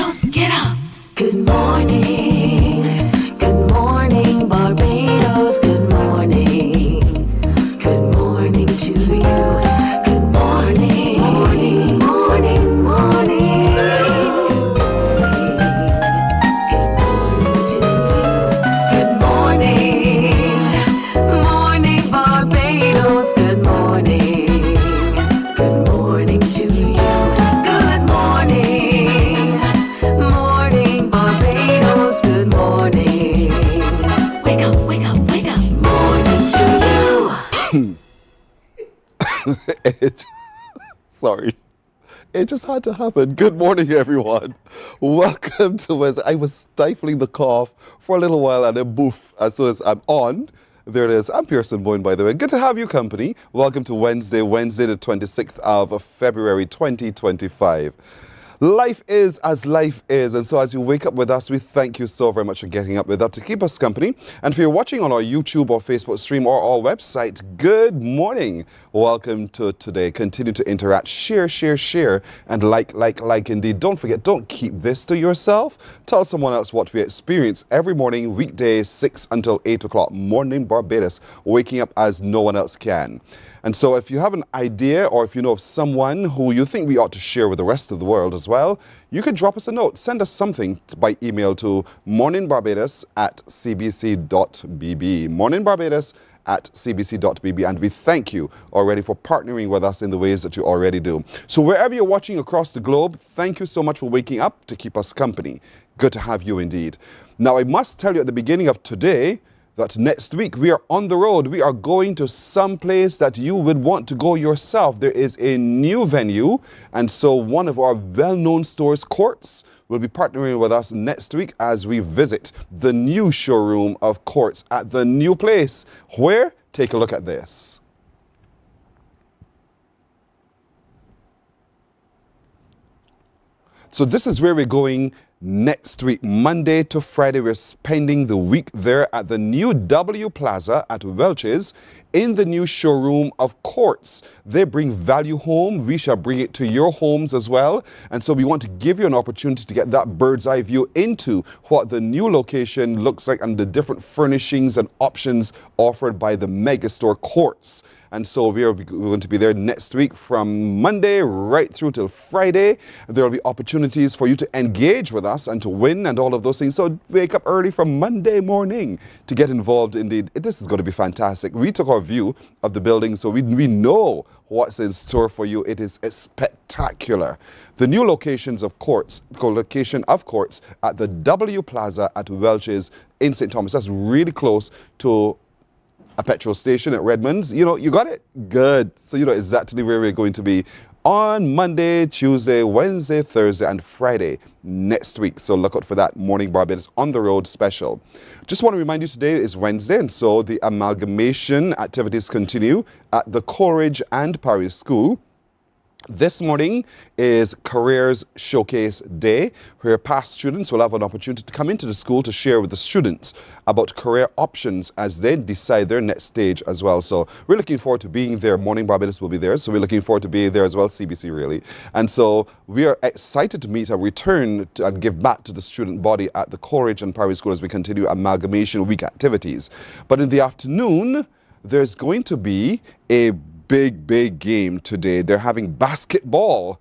Barbados, get up. Good morning, Barbados, good morning. Good morning to you. Good morning, morning, morning, morning. Good morning to you. Good morning, morning, Barbados, good morning. Good morning to you. Good morning, morning, Barbados, good morning. Wake up, wake up, wake up. Morning to you. Sorry. It just had to happen. Good morning, everyone. Welcome to Wednesday. I was stifling the cough for a little while and then boof, as soon as I'm on. There it is. I'm Pearson Boyne, by the way. Good to have you company. Welcome to Wednesday the 26th of February 2025. Life is as life is, and so as you wake up with us, we thank you so very much for getting up with us to keep us company. And if you're watching on our YouTube or Facebook stream or our website, good morning. Welcome to today. Continue to interact, share, and like indeed. Don't forget, don't keep this to yourself. Tell someone else what we experience every morning, weekdays, 6 until 8 o'clock, Mornin Barbados, waking up as no one else can. And so if you have an idea or if you know of someone who you think we ought to share with the rest of the world as well, you can drop us a note. Send us something by email to morninbarbados@cbc.bb. morninbarbados@cbc.bb. And we thank you already for partnering with us in the ways that you already do. So wherever you're watching across the globe, thank you so much for waking up to keep us company. Good to have you indeed. Now, I must tell you at the beginning of today that next week we are on the road. We are going to some place that you would want to go yourself. There is a new venue, and so one of our well-known stores, Courts, will be partnering with us next week as we visit the new showroom of Courts at the new place. Where? Take a look at this. So this is where we're going next week, Monday to Friday. We're spending the week there at the new W Plaza at Welch's in the new showroom of Courts. They bring value home. We shall bring it to your homes as well. And so we want to give you an opportunity to get that bird's eye view into what the new location looks like and the different furnishings and options offered by the megastore Courts. And so we're going to be there next week from Monday right through till Friday. There will be opportunities for you to engage with us and to win and all of those things. So wake up early from Monday morning to get involved. Indeed, this is going to be fantastic. We took our view of the building, so we know what's in store for you. It is spectacular. The new location of Courts at the W Plaza at Welch's in St. Thomas. That's really close to a petrol station at Redmond's. You know, you got it? Good. So you know exactly where we're going to be on Monday, Tuesday, Wednesday, Thursday, and Friday next week. So look out for that Morning Barbados on the road special. Just want to remind you today is Wednesday, and so the amalgamation activities continue at the Coleridge and Parry School. This morning is Careers Showcase Day, where past students will have an opportunity to come into the school to share with the students about career options as they decide their next stage as well. So we're looking forward to being there. Morning Barbados will be there, so we're looking forward to being there as well, CBC really. And so we are excited to meet and return and give back to the student body at the Coleridge and Parry School as we continue Amalgamation Week activities. But in the afternoon, there's going to be a big game today. They're having basketball.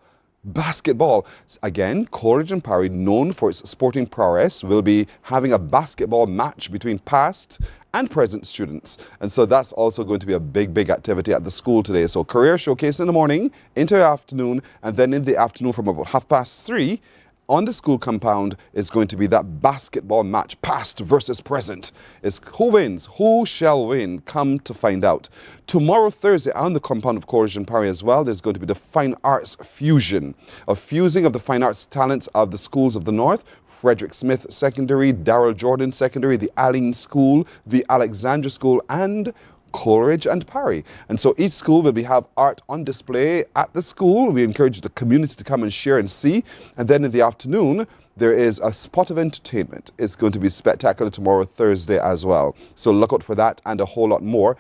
Again, Coleridge and Parry, known for its sporting prowess, will be having a basketball match between past and present students. And so that's also going to be a big activity at the school today. So career showcase in the morning, into the afternoon, and then in the afternoon from about 3:30, on the school compound is going to be that basketball match, past versus present. It's who wins, who shall win, come to find out. Tomorrow, Thursday, on the compound of Coleridge and Parry as well, there's going to be the Fine Arts Fusion, a fusing of the fine arts talents of the schools of the North, Frederick Smith Secondary, Darrell Jordan Secondary, the Allen School, the Alexandra School, and Coleridge and Parry. And so each school will have art on display at the school. We encourage the community to come and share and see. And then in the afternoon, there is a spot of entertainment. It's going to be spectacular tomorrow, Thursday as well. So look out for that and a whole lot more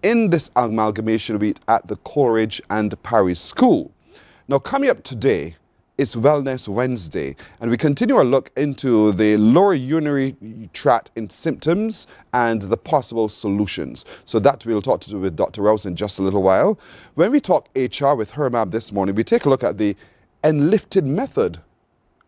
in this amalgamation week at the Coleridge and Parry School. Now, coming up today, It's Wellness Wednesday, and we continue our look into the lower urinary tract in symptoms and the possible solutions. So that we'll talk to with Dr. Rouse in just a little while. When we talk HR with Hermab this morning, we take a look at the enlifted method.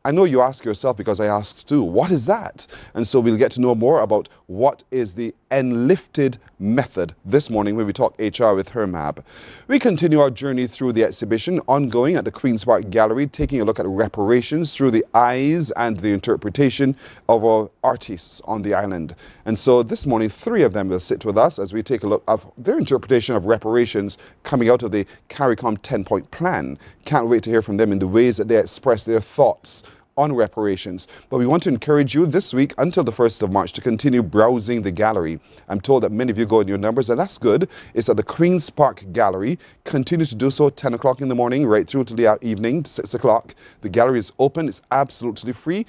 I know you ask yourself, because I asked too, what is that? And so we'll get to know more about what is the enlifted method this morning when we talk HR with Hermab. We continue our journey through the exhibition ongoing at the Queen's Park Gallery, taking a look at reparations through the eyes and the interpretation of our artists on the island. And so this morning, 3 of them will sit with us as we take a look at their interpretation of reparations coming out of the CARICOM 10-point plan. Can't wait to hear from them in the ways that they express their thoughts on reparations. But we want to encourage you this week until the 1st of March to continue browsing the gallery. I'm told that many of you go in your numbers, and that's good. It's at the Queen's Park Gallery. Continue to do so 10 o'clock in the morning right through to the evening, 6 o'clock. The gallery is open. It's absolutely free,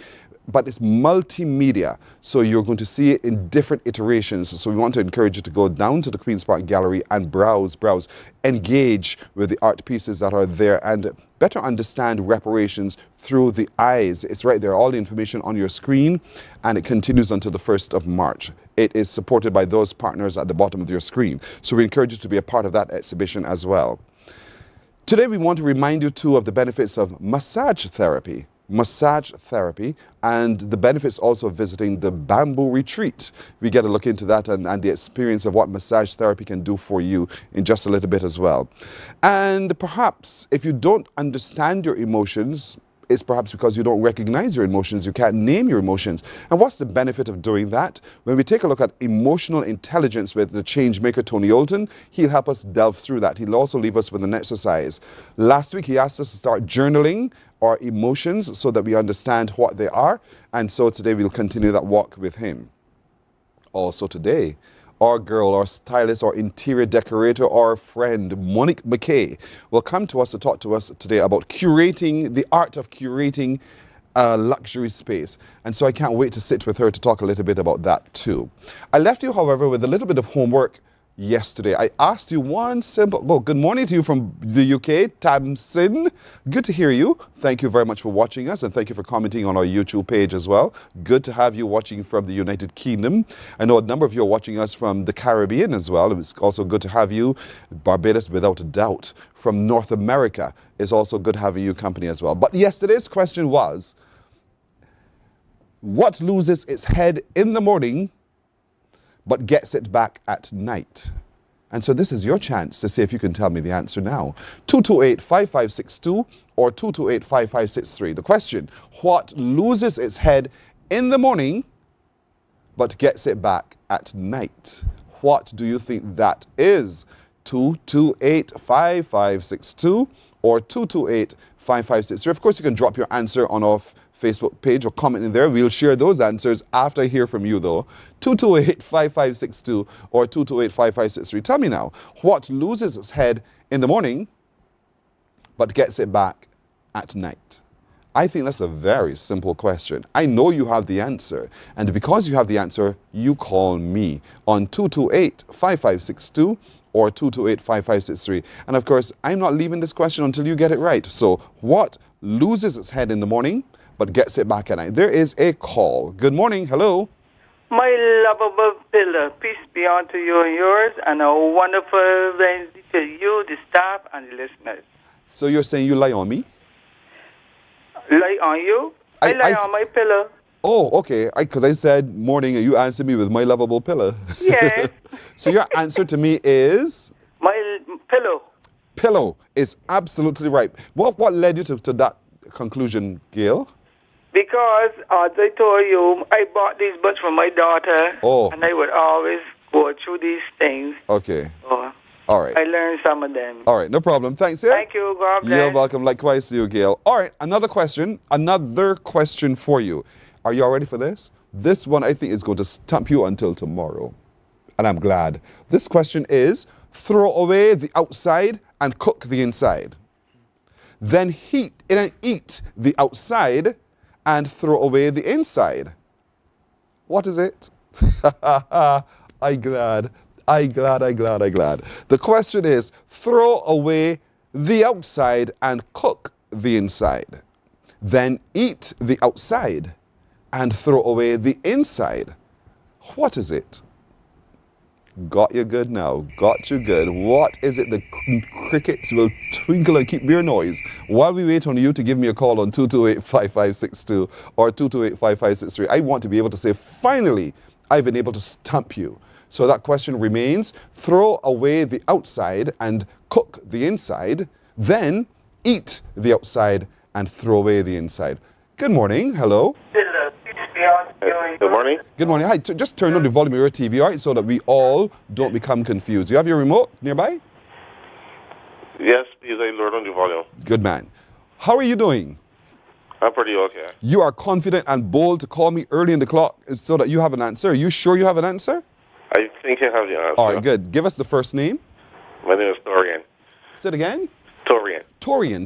but it's multimedia, so you're going to see it in different iterations. So we want to encourage you to go down to the Queen's Park Gallery and browse, engage with the art pieces that are there, and better understand reparations through the eyes. It's right there, all the information on your screen, and it continues until the 1st of March. It is supported by those partners at the bottom of your screen. So we encourage you to be a part of that exhibition as well. Today we want to remind you too of the benefits of massage therapy. And the benefits also of visiting the Bamboo Retreat. We get a look into that and the experience of what massage therapy can do for you in just a little bit as well. And perhaps if you don't understand your emotions, it's perhaps because you don't recognize your emotions, you can't name your emotions. And what's the benefit of doing that? When we take a look at emotional intelligence with the change maker Tony Olton, he'll help us delve through that. He'll also leave us with an exercise. Last week he asked us to start journaling our emotions so that we understand what they are. And so today we'll continue that walk with him. Also today, our girl, our stylist, our interior decorator, our friend, Monique McKay, will come to us to talk to us today about curating, the art of curating a luxury space. And so I can't wait to sit with her to talk a little bit about that too. I left you, however, with a little bit of homework yesterday. I asked you one simple, good morning to you from the UK, Tamsin. Good to hear you. Thank you very much for watching us, and thank you for commenting on our YouTube page as well. Good to have you watching from the United Kingdom. I know a number of you are watching us from the Caribbean as well. It's also good to have you. Barbados, without a doubt. From North America, it's also good having you company as well. But yesterday's question was, what loses its head in the morning but gets it back at night? And so this is your chance to see if you can tell me the answer now. 228-5562 or 228-5563. The question, what loses its head in the morning but gets it back at night? What do you think that is? 228-5562 or 228-5563. Of course, you can drop your answer on our Facebook page or comment in there. We'll share those answers after I hear from you though. 228-5562 or 228-5563. Tell me now, what loses its head in the morning but gets it back at night? I think that's a very simple question. I know you have the answer. And because you have the answer, you call me on 228-5562 or 228-5563. And of course, I'm not leaving this question until you get it right. So what loses its head in the morning but gets it back at night? There is a call. Good morning. Hello. My lovable pillar, peace be unto you and yours, and a wonderful Wednesday to you, the staff, and the listeners. So you're saying you lie on me? Lie on you? I lie on my pillow. Oh, okay. Because I said morning and you answered me with my lovable pillow. Yes. So your answer to me is? My pillow. Pillow is absolutely right. What led you to that conclusion, Gail? Because, as I told you, I bought these books for my daughter, and I would always go through these things. Okay. So all right. I learned some of them. All right, no problem. Thanks, yeah? Thank you. God bless. You're welcome. Likewise to you, Gail. All right, another question for you. Are you all ready for this? This one, I think, is going to stump you until tomorrow. And I'm glad. This question is, throw away the outside and cook the inside. Then eat the outside and throw away the inside. What is it? I glad. The question is, throw away the outside and cook the inside. then eat the outside and throw away the inside. What is it? Got you good now. Got you good. What is it? The crickets will twinkle and keep their noise while we wait on you to give me a call on 228-5562 or 228-5563. I want to be able to say, finally, I've been able to stump you. So that question remains, throw away the outside and cook the inside, then eat the outside and throw away the inside. Good morning. Hello. Good morning. Good morning. Hi. Just turn on the volume of your TV, all right, so that we all don't become confused. You have your remote nearby? Yes, please, I lowered on the volume. Good man. How are you doing? I'm pretty okay. You are confident and bold to call me early in the clock so that you have an answer. Are you sure you have an answer? I think I have the answer. All right, good. Give us the first name. My name is Torian. Say it again. Torian.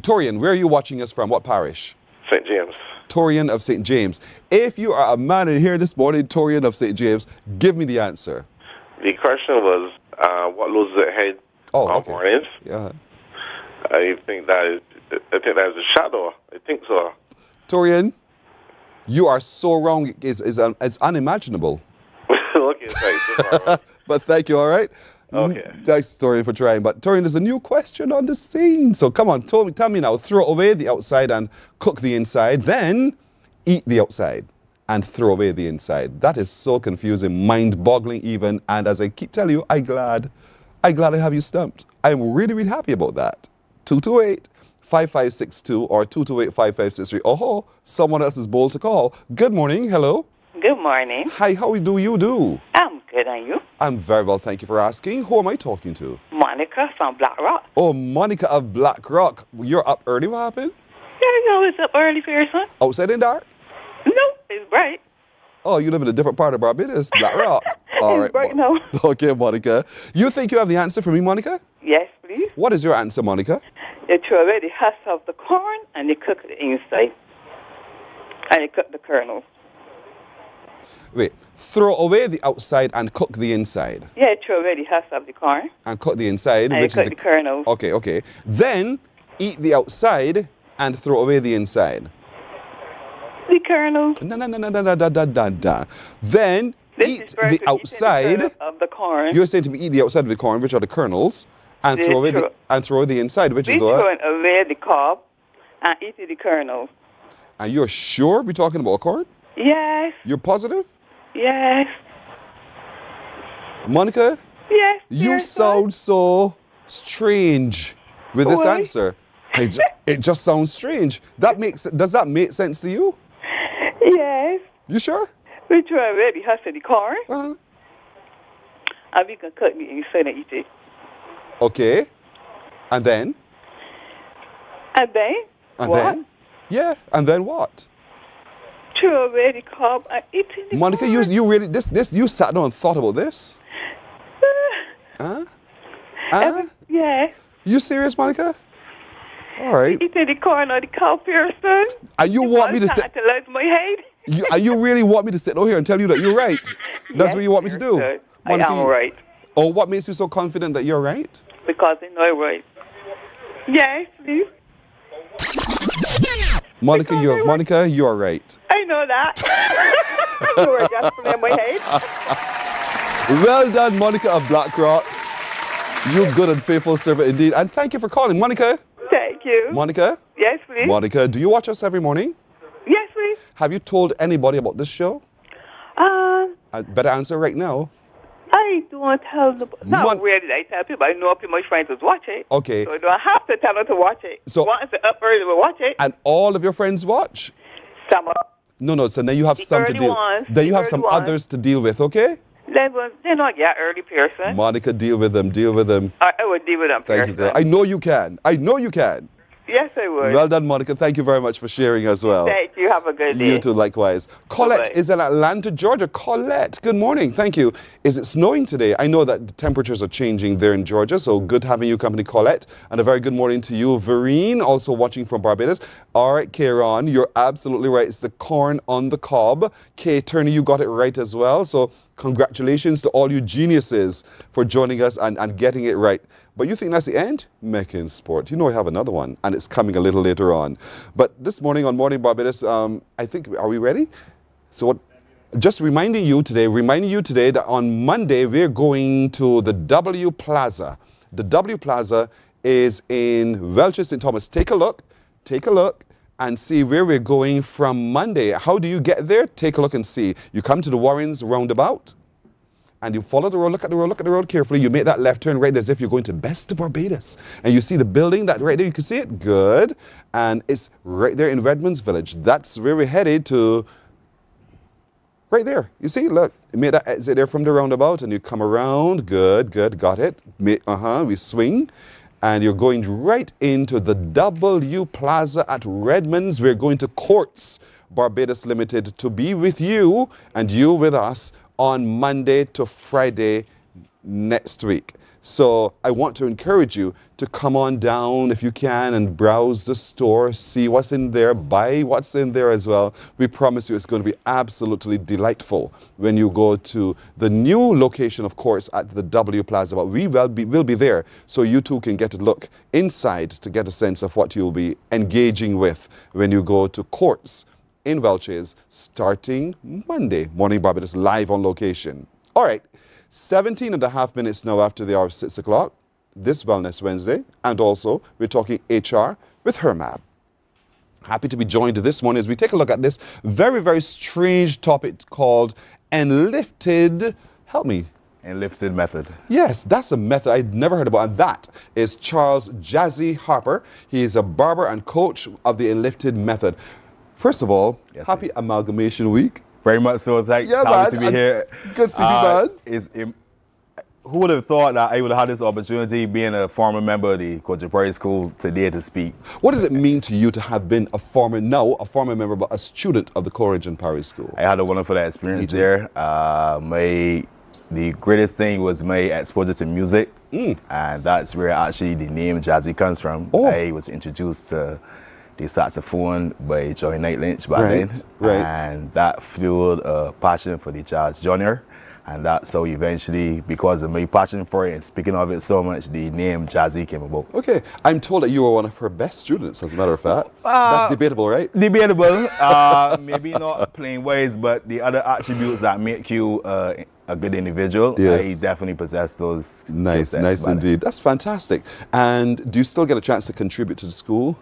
Torian, where are you watching us from? What parish? St. James. Torian of St. James. If you are a man in here this morning, Torian of St. James, give me the answer. The question was, what loses the head of mornings? Yeah. I think that is a shadow. I think so. Torian, you are so wrong. It's unimaginable. Okay, thanks. But thank you, all right? Okay. Thanks, Torian, for trying. But Torian, there's a new question on the scene. So come on, tell me now. Throw away the outside and cook the inside. Then eat the outside and throw away the inside. That is so confusing, mind-boggling even. And as I keep telling you, I'm glad I have you stumped. I'm really, really happy about that. 228-5562 or 228-5563. Oh, someone else is bold to call. Good morning. Hello. Good morning. Hi, how do you do? I'm good, and you? I'm very well, thank you for asking. Who am I talking to? Monica from Black Rock. Oh, Monica of Black Rock. You're up early, what happened? Yeah, you know it's up early, person. Outside in dark? No, it's bright. Oh, you live in a different part of Barbados, Black Rock. All right. It's bright now. Okay, Monica. You think you have the answer for me, Monica? Yes, please. What is your answer, Monica? You throw away the husk of the corn and you cook the inside. And you cook the kernels. Wait, throw away the outside and cook the inside. Yeah, you throw away the husk of the corn And cook the inside, and you which cook is the kernels. Okay. Then eat the outside and throw away the inside. The kernels. No. Then eat the outside. Of the corn. You're saying to me eat the outside of the corn, which are the kernels, and throw away the inside, which We is the throwing away the cob and eat the kernels. And you're sure we're talking about corn? Yes. You're positive? Yes. Monica? Yes. You yes, sound so strange with this Why? answer. It just sounds strange. Does that make sense to you? Yes. You sure? We throw away the husk of the corn Uh-huh. and we can cook the inside and eat it. Okay. And then? And then? And what? then? Yeah. And then what? Throw away the cob and eat the Monica, corn. you really you sat down and thought about this? Huh? Yes. You serious, Monica? All right. Eating the corn or the cow, person. And you want me to sit? To lose my head? And you really want me to sit over here and tell you that you're right? That's Yes, what you want me to do? sir. Monica, I am right. Oh, what makes you so confident that you're right? Because I know I'm right. Yes, please. Monica, you're right. I know that. You were just playing my head. Well done, Monica of Black Rock. You good and faithful servant indeed. And thank you for calling. Monica. Thank you. Monica? Yes, please. Monica, do you watch us every morning? Yes, please. Have you told anybody about this show? I better answer right now. I don't tell the... Not really, I tell people. I know people, my friends will watch it. Okay. So I don't have to tell them to watch it. So- once they're up early, we watch it. And all of your friends watch? Some of No, so then you have some to early deal. ones, Then you the have some early ones. others to deal with, okay? they're not yet early person. Monica, deal with them. I would deal with them Thank person. you, girl. I know you can. Yes, I would. Well done, Monica. Thank you very much for sharing as well. Thank you. Have a good day. You too, likewise. Colette Bye-bye. is in Atlanta, Georgia. Colette, good morning. Thank you. Is it snowing today? I know that the temperatures are changing there in Georgia, so good having you company, Colette. And a very good morning to you, Vereen, also watching from Barbados. All right, Kieran, you're absolutely right. It's the corn on the cob. Kay Turner, you got it right as well. So congratulations to all you geniuses for joining us and getting it right. But you think that's the end? Making sport. You know we have another one, and it's coming a little later on. But this morning on Morning Barbados, I think, are we ready? So what? Just reminding you today that on Monday we're going to the W Plaza. The W Plaza is in Welches St. Thomas. Take a look, and see where we're going from Monday. How do you get there? Take a look and see. You come to the Warrens roundabout, and you follow the road, look at the road carefully. You make that left turn right as if you're going to Best of Barbados. And you see the building, that right there, you can see it? Good. And it's right there in Redmond's Village. That's where we're headed to. Right there. You see, look, you made that exit there from the roundabout, and you come around. Good, got it. We swing. And you're going right into the W Plaza at Redmond's. We're going to Courts Barbados Limited to be with you and you with us on Monday to Friday next week. So I want to encourage you to come on down if you can and browse the store, see what's in there, buy what's in there as well. We promise you it's going to be absolutely delightful when you go to the new location of Courts at the W Plaza. But we will be there, so you too can get a look inside to get a sense of what you'll be engaging with when you go to Courts in Welches starting Monday. Morning Barbados live on location. All right. 17 and a half minutes now after the hour of 6 o'clock, this Wellness Wednesday, and also we're talking HR with Hermab. Happy to be joined this morning as we take a look at this very, very strange topic called enlifted, help me. Enlifted method. Yes, that's a method I'd never heard about, and that is Charles Jazzy Harper. He is a barber and coach of the enlifted method. First of all, Yes, happy Amalgamation Week. Very much so. Thanks. Yeah, Happy man. to be here. Good to see you, man. Who would have thought that I would have had this opportunity, being a former member of the Reparations School, today to speak? What does it mean to you to have been a former member, but a student of the Coleridge and Parry School? I had a wonderful experience there. The greatest thing was my exposure to music, and that's where actually the name Jazzy comes from. Oh. I was introduced to the saxophone by Joey Knight Lynch back then, and that fueled a passion for the jazz genre. And that's how eventually, because of my passion for it and speaking of it so much, the name Jazzy came about. Okay, I'm told that you were one of her best students, as a matter of fact. That's debatable, right? Debatable, maybe not plain ways, but the other attributes that make you a good individual, Yes. I definitely possess those. Nice, skill sets, nice but indeed. That's fantastic. And do you still get a chance to contribute to the school?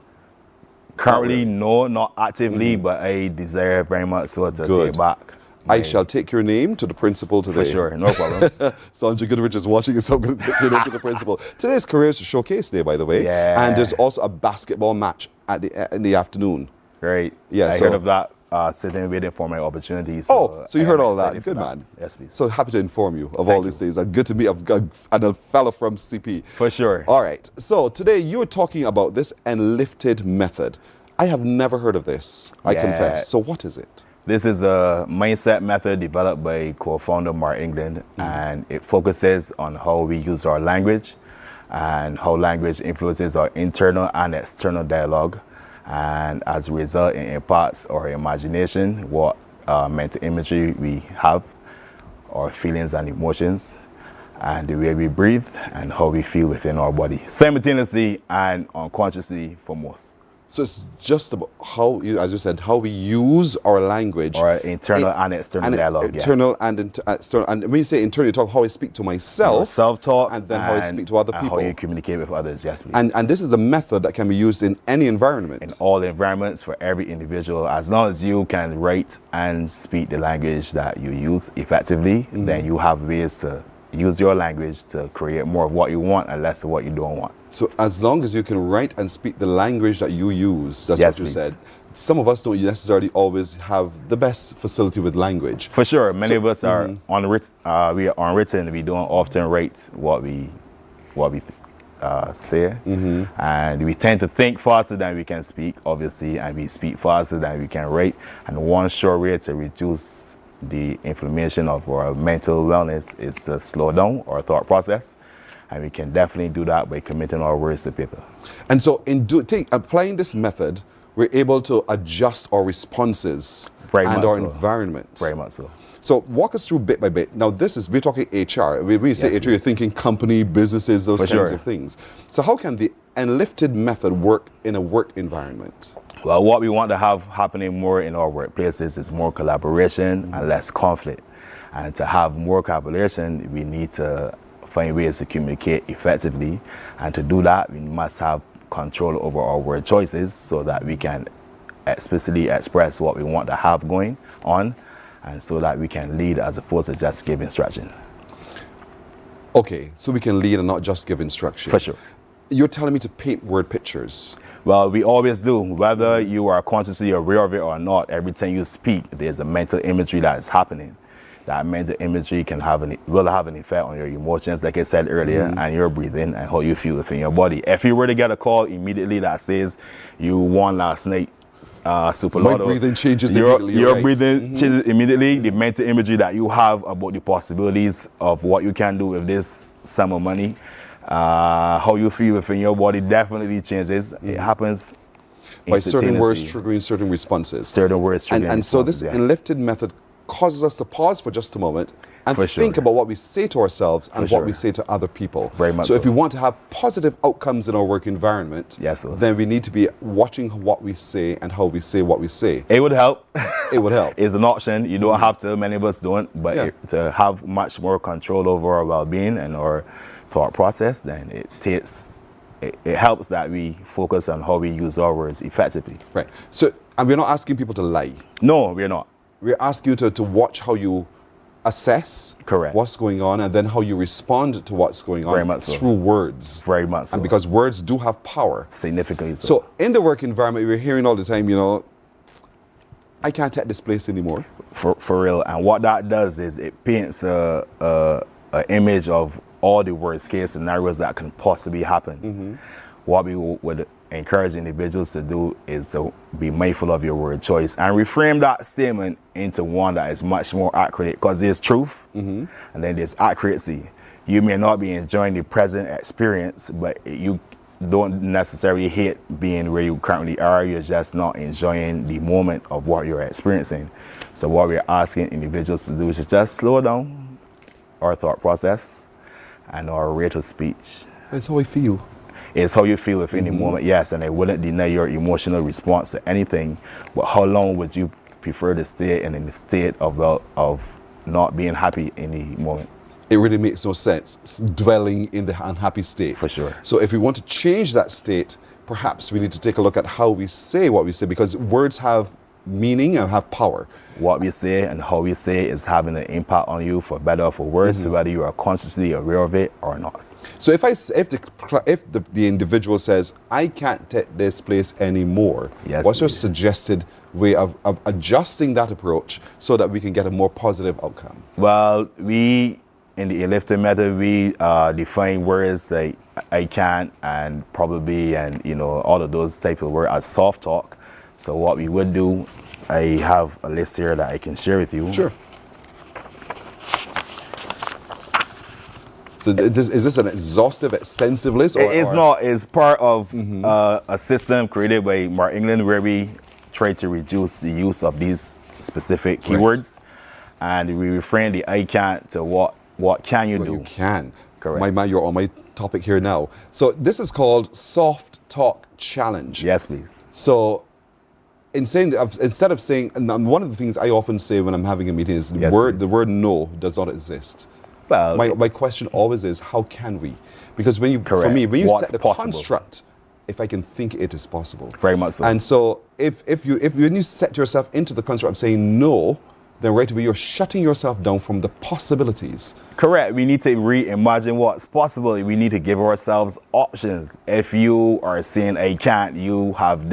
Currently, no, not actively, but I desire very much so to Good. take back. I shall take your name to the principal today. For sure, no problem. Sandra Goodrich is watching, so I'm going to take your name to the principal. Today's Careers Showcase Day, by the way. Yeah. And there's also a basketball match in the afternoon. Right. Yeah, I so- heard of that. Sitting waiting for my opportunities. So you heard all that. excited Good for man. Yes, please. So happy to inform you of all these things. And good to meet a fellow from CP. For sure. All right. So today you were talking about this enlifted method. I have never heard of this, I Yeah. confess. So what is it? This is a mindset method developed by co-founder Mark England, and it focuses on how we use our language and how language influences our internal and external dialogue, and as a result, it impacts our imagination, what mental imagery we have, our feelings and emotions, and the way we breathe and how we feel within our body, simultaneously and unconsciously for most. So it's just about how, as you said, how we use our language. Our internal and external dialogue, yes. Internal and external. And when you say internal, you talk how I speak to myself. Self-talk, and then how I speak to other and people. how you communicate with others, yes, please. And this is a method that can be used in any environment. in all environments for every individual, as long as you can write and speak the language that you use effectively, then you have ways to use your language to create more of what you want and less of what you don't want. So as long as you can write and speak the language that you use, that's Yes, what you please. said. Some of us don't necessarily always have the best facility with language. For sure, many of us are unwritten. We are unwritten. We don't often write what we say, and we tend to think faster than we can speak, obviously, and we speak faster than we can write. And one sure way to reduce the inflammation of our mental wellness is to slow down our thought process, and we can definitely do that by committing our words to paper. And so in applying this method, we're able to adjust our responses Very and much our so. environment. Very much so. So walk us through bit by bit. Now we're talking HR. When you say Yes, HR, you're please. thinking company, businesses, those For kinds sure. of things. So how can the enlifted method work in a work environment? Well, what we want to have happening more in our workplaces is more collaboration and less conflict. And to have more collaboration, we need to find ways to communicate effectively. And to do that, we must have control over our word choices so that we can explicitly express what we want to have going on, and so that we can lead as opposed to just give instruction. Okay, so we can lead and not just give instruction. For sure. You're telling me to paint word pictures. Well, we always do. Whether you are consciously aware of it or not, every time you speak, there's a mental imagery that is happening. That mental imagery will have an effect on your emotions, like I said earlier, and your breathing and how you feel within your body. If you were to get a call immediately that says you won last night, Super My Lotto, breathing changes your immediately. You're your right. breathing changes immediately. The mental imagery that you have about the possibilities of what you can do with this sum of money, how you feel within your body definitely changes. It happens By certain words instantaneously. triggering certain responses. Certain words triggering And so this responses, yes. enlifted method causes us to pause for just a moment and For sure. think about what we say to ourselves and For what we sure. say to other people. Very much so. If so. we want to have positive outcomes in our work environment, Yes, sir. then we need to be watching what we say and how we say what we say. It would help. It would help. It's an option. You don't have to. Many of us don't. But Yeah. to have much more control over our well-being and our thought process, then it helps that we focus on how we use our words effectively. Right. So, and we're not asking people to lie. No, we're not. We're asking you to watch how you assess Correct. what's going on and then how you respond to what's going on Very much so. through words. Very much so. And because words do have power. Significantly so. So in the work environment, we're hearing all the time, I can't take this place anymore. For real. And what that does is it paints a image of all the worst case scenarios that can possibly happen. What we would encourage individuals to do is to be mindful of your word choice and reframe that statement into one that is much more accurate, because there's truth and then there's accuracy. You may not be enjoying the present experience, but you don't necessarily hate being where you currently are. You're just not enjoying the moment of what you're experiencing. So what we're asking individuals to do is just slow down our thought process and our rate of speech. That's how I feel. It's how you feel within the moment, yes, and it wouldn't deny your emotional response to anything, but how long would you prefer to stay in the state of not being happy in the moment? It really makes no sense dwelling in the unhappy state. For sure. So if we want to change that state, perhaps we need to take a look at how we say what we say, because words have meaning and have power. What we say and how we say is having an impact on you, for better or for worse, whether you are consciously aware of it or not. So if the individual says, I can't take this place anymore, Yes, what's your please. suggested way of adjusting that approach so that we can get a more positive outcome? Well, in the enlifted method, we define words like I can't and probably and all of those type of words as soft talk. So what we would do, I have a list here that I can share with you. Sure. So is this an exhaustive, extensive list? It's not. It's part of a system created by Mark England where we try to reduce the use of these specific keywords, and we refrain the I can't to what can you do? You can. Correct. My man, you're on my topic here now. So this is called Soft Talk Challenge. Yes, please. So instead of saying, and one of the things I often say when I'm having a meeting is Yes, the please. word no does not exist. Well, My question always is, how can we? Because when you What's set the possible? construct, if I can think it is possible. Very much so. And so if when you set yourself into the construct of saying no, then right away you're shutting yourself down from the possibilities. Correct. We need to reimagine what's possible. We need to give ourselves options. If you are saying I can't, you have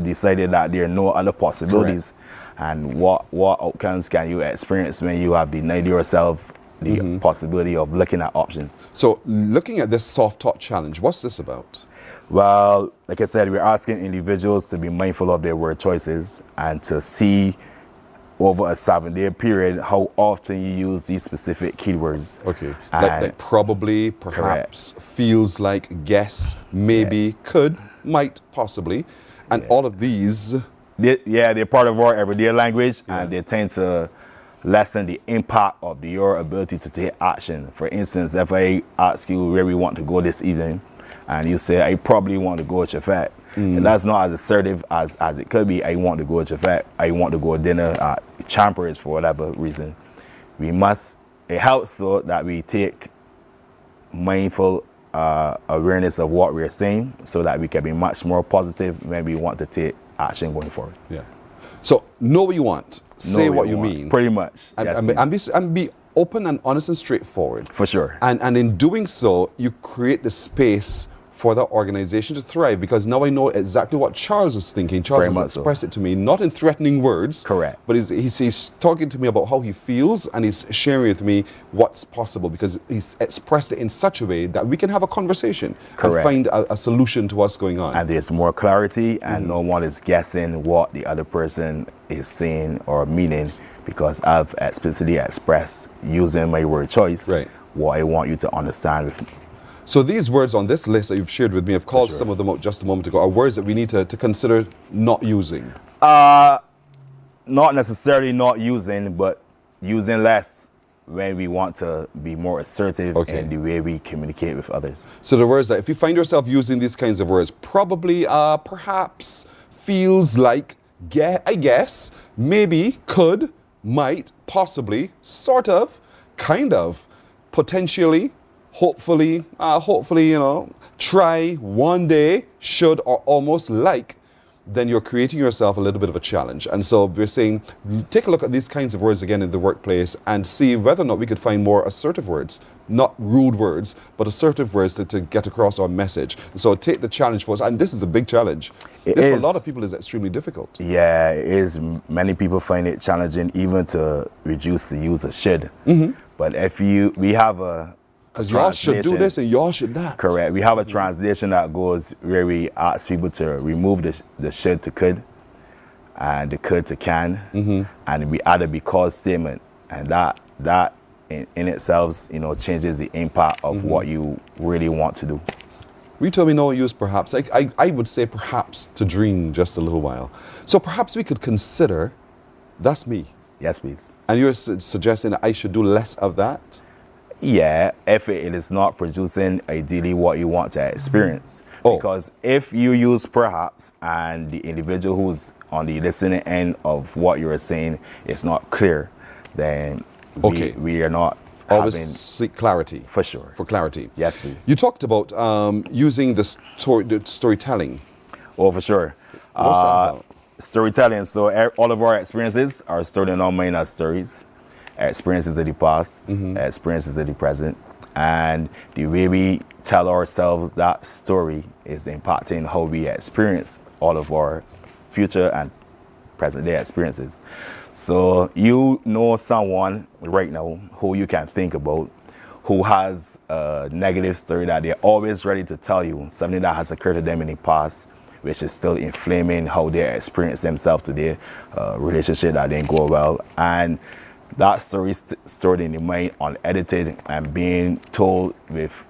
decided that there are no other possibilities. And what outcomes can you experience when you have denied yourself the possibility of looking at options? So looking at this soft talk challenge, what's this about? Well, like I said, we're asking individuals to be mindful of their word choices and to see over a 7-day period how often you use these specific keywords. Okay. And Like probably, perhaps, feels like, guess, maybe, could, might, possibly. And all of these they're part of our everyday language, and they tend to lessen the impact of your ability to take action. For instance, if I ask you where we want to go this evening, and you say, I probably want to go to Chafet, and that's not as assertive as it could be. I want to go to Chafet, I want to go to dinner at Champers for whatever reason. It helps so that we take mindful awareness of what we're saying, so that we can be much more positive when we want to take action going forward. Yeah. So know what you want. Say what you mean. Pretty much. And be open and honest and straightforward. For sure. And in doing so, you create the space for the organization to thrive, because now I know exactly what Charles is thinking. Charles has expressed it to me, not in threatening words. Correct. But he's talking to me about how he feels, and he's sharing with me what's possible, because he's expressed it in such a way that we can have a conversation and find a solution to what's going on. And there's more clarity, and no one is guessing what the other person is saying or meaning, because I've explicitly expressed, using my word choice, what I want you to understand. So these words on this list that you've shared with me, I've called some of them out just a moment ago, are words that we need to consider not using. Not necessarily not using, but using less when we want to be more assertive in the way we communicate with others. So the words that, if you find yourself using these kinds of words, probably, perhaps, feels like, I guess, maybe, could, might, possibly, sort of, kind of, potentially, hopefully, try, one day, should, or almost like, then you're creating yourself a little bit of a challenge. And so we're saying, take a look at these kinds of words again in the workplace and see whether or not we could find more assertive words, not rude words, but assertive words to get across our message. So take the challenge for us. And this is a big challenge. For a lot of people is extremely difficult. Yeah, it is. Many people find it challenging even to reduce the use of should. But we have a, because y'all should do this and y'all should that. Correct. We have a translation that goes where we ask people to remove the should to could, and the could to can, and we add a because statement, and that in itself, changes the impact of what you really want to do. We told me no use perhaps. I would say perhaps to dream just a little while. So perhaps we could consider, that's me. Yes, please. And you're suggesting that I should do less of that? Yeah, if it is not producing ideally what you want to experience. Because if you use perhaps and the individual who's on the listening end of what you're saying is not clear, then we are not always seek clarity. For sure. For clarity. Yes, please. You talked about using the storytelling. Oh, for sure. What's that about? Storytelling. So all of our experiences are stored in our mind as stories. Experiences of the past, experiences of the present, and the way we tell ourselves that story is impacting how we experience all of our future and present day experiences. So you know someone right now who you can think about who has a negative story that they're always ready to tell you, something that has occurred to them in the past, which is still inflaming how they experience themselves today, relationship that didn't go well, and that story stored in the mind, unedited, and being told with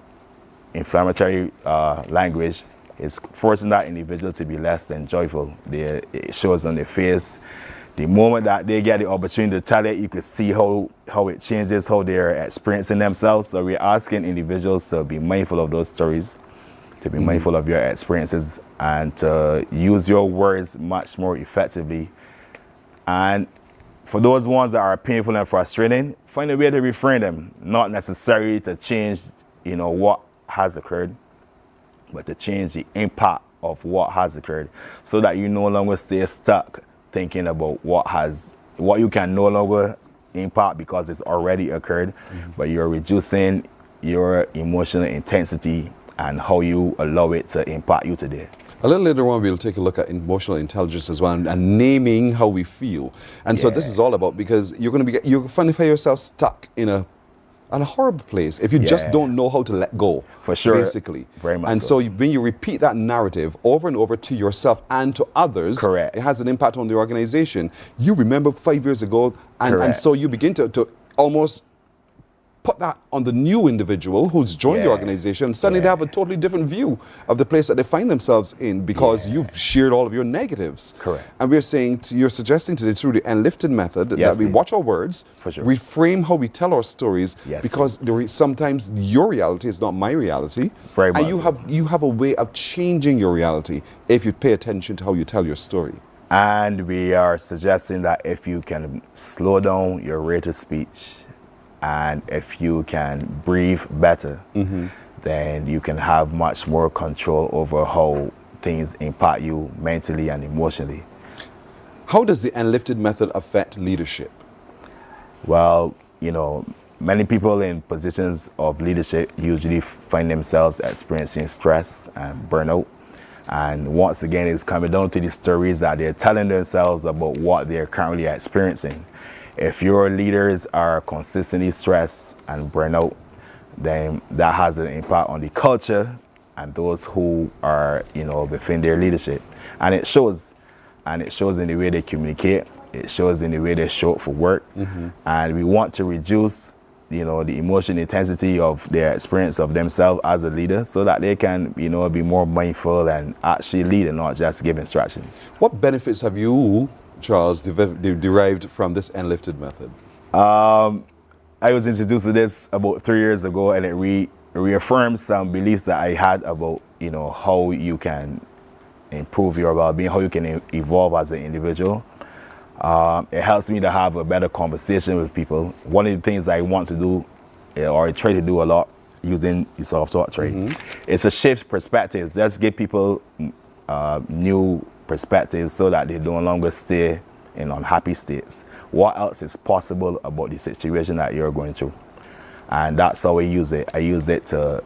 inflammatory language is forcing that individual to be less than joyful. It shows on their face. The moment that they get the opportunity to tell it, you can see how it changes how they're experiencing themselves. So we're asking individuals to be mindful of those stories, to be mindful of your experiences, and to use your words much more effectively. And for those ones that are painful and frustrating, find a way to reframe them, not necessarily to change, what has occurred, but to change the impact of what has occurred, so that you no longer stay stuck thinking about what you can no longer impact because it's already occurred, but you're reducing your emotional intensity and how you allow it to impact you today. A little later on, we'll take a look at emotional intelligence as well, and naming how we feel. And so this is all about, because you're going to find yourself stuck in a horrible place if you just don't know how to let go. For sure. Basically. Very much. And so when you repeat that narrative over and over to yourself and to others, correct, it has an impact on the organization. You remember 5 years ago, and so you begin to almost put that on the new individual who's joined the Yeah. organization. Suddenly they Yeah. have a totally different view of the place that they find themselves in because Yeah. you've shared all of your negatives. Correct. And we're saying, you're suggesting today through the enlifted method Yes, that we please. watch our words, For sure. reframe how we tell our stories, Yes, because please. sometimes your reality is not my reality. Very and much you so. you have a way of changing your reality if you pay attention to how you tell your story. And we are suggesting that if you can slow down your rate of speech and if you can breathe better, then you can have much more control over how things impact you mentally and emotionally. How does the enlifted method affect leadership? Well, you know, many people in positions of leadership usually find themselves experiencing stress and burnout. And once again, it's coming down to the stories that they're telling themselves about what they're currently experiencing. If your leaders are consistently stressed and burnout, then that has an impact on the culture and those who are, you know, within their leadership. And it shows in the way they communicate. It shows in the way they show up for work. And we want to reduce, you know, the emotional intensity of their experience of themselves as a leader so that they can, you know, be more mindful and actually lead and not just give instructions. What benefits have you, Charles, derived from this enlifted method? I was introduced to this about 3 years ago, and it reaffirmed some beliefs that I had about, you know, how you can improve your well-being, how you can evolve as an individual. It helps me to have a better conversation with people. One of the things I want to do, or I try to do a lot using the self-taught trade, is to shift perspectives. Just give people new perspectives so that they no longer stay in unhappy states. What else is possible about the situation that you're going through? And that's how I use it. I use it to,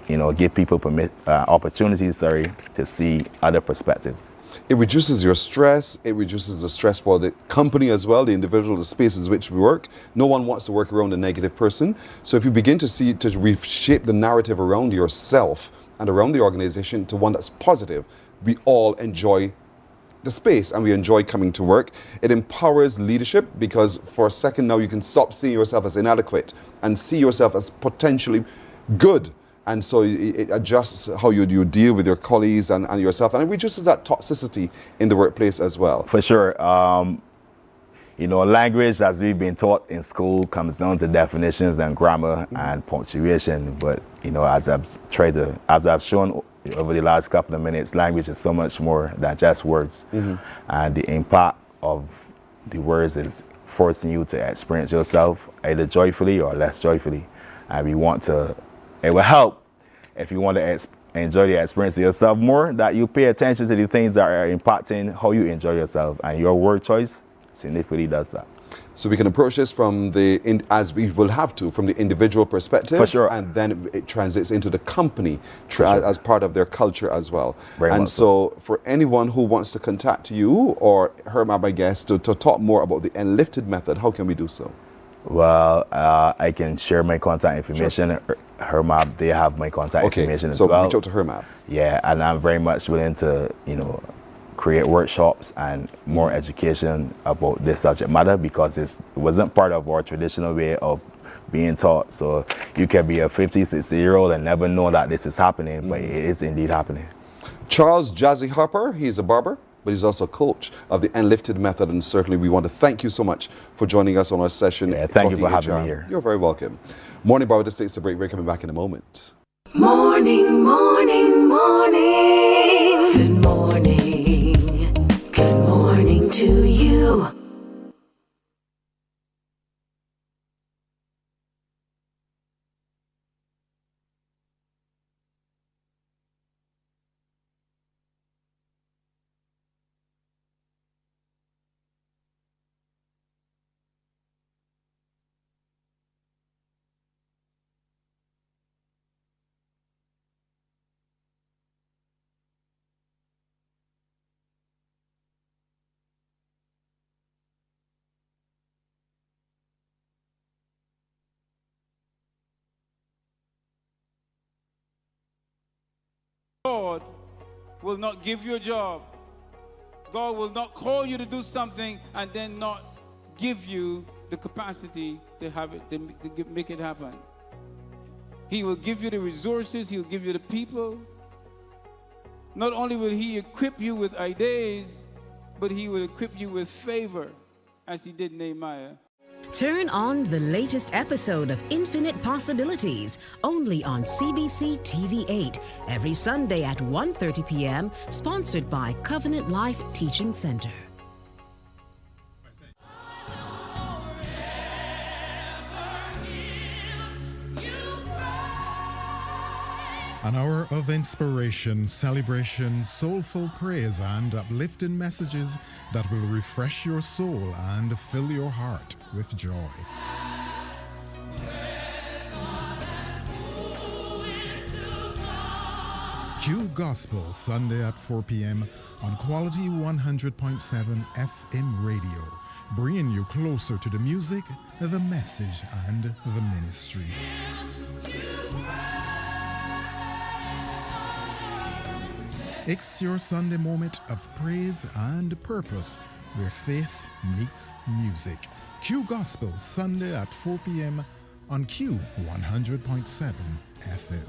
you know, give people opportunities, to see other perspectives. It reduces your stress. It reduces the stress for the company as well, the individual, the spaces which we work. No one wants to work around a negative person. So if you begin to reshape the narrative around yourself and around the organization to one that's positive, we all enjoy the space and we enjoy coming to work. It empowers leadership because for a second now you can stop seeing yourself as inadequate and see yourself as potentially good. And so it adjusts how you deal with your colleagues and yourself, and it reduces that toxicity in the workplace as well. For sure. You know, language, as we've been taught in school, comes down to definitions and grammar and punctuation. But, you know, as I've shown over the last couple of minutes, language is so much more than just words. And the impact of the words is forcing you to experience yourself either joyfully or less joyfully. And it will help if you want to enjoy the experience of yourself more, that you pay attention to the things that are impacting how you enjoy yourself, and your word choice significantly does that. So we can approach this from as we will have to, from the individual perspective. For sure. And then it translates into the company sure. as part of their culture as well. Very and much so for anyone who wants to contact you or Hermab, I guess, to talk more about the enlifted method, how can we do so? Well, I can share my contact information. Sure. Hermab, they have my contact information as well. So reach out to Hermab. Yeah, and I'm very much willing to, you know, create workshops and more education about this subject matter because it wasn't part of our traditional way of being taught. So you can be a 50, 60-year-old and never know that this is happening, but it is indeed happening. Charles Jazzy Harper, he's a barber, but he's also a coach of the enlifted method, and certainly we want to thank you so much for joining us on our session. Yeah, thank you for Talking having HR. me here. You're very welcome. Morning Barbados takes a break. We're coming back in a moment. Morning, morning, morning. Good morning. Good morning to you. God will not give you a job. God will not call you to do something and then not give you the capacity to have it, make it happen. He will give you the resources, he'll give you the people. Not only will he equip you with ideas, but he will equip you with favor, as he did Nehemiah. Turn on the latest episode of Infinite Possibilities, only on CBC TV8, every Sunday at 1:30 p.m., sponsored by Covenant Life Teaching Center. An hour of inspiration, celebration, soulful praise, and uplifting messages that will refresh your soul and fill your heart with joy. Q Gospel, Sunday at 4 p.m. on Quality 100.7 FM radio, bringing you closer to the music, the message, and the ministry. It's your Sunday moment of praise and purpose, where faith meets music. Q Gospel, Sunday at 4 p.m. on Q 100.7 FM.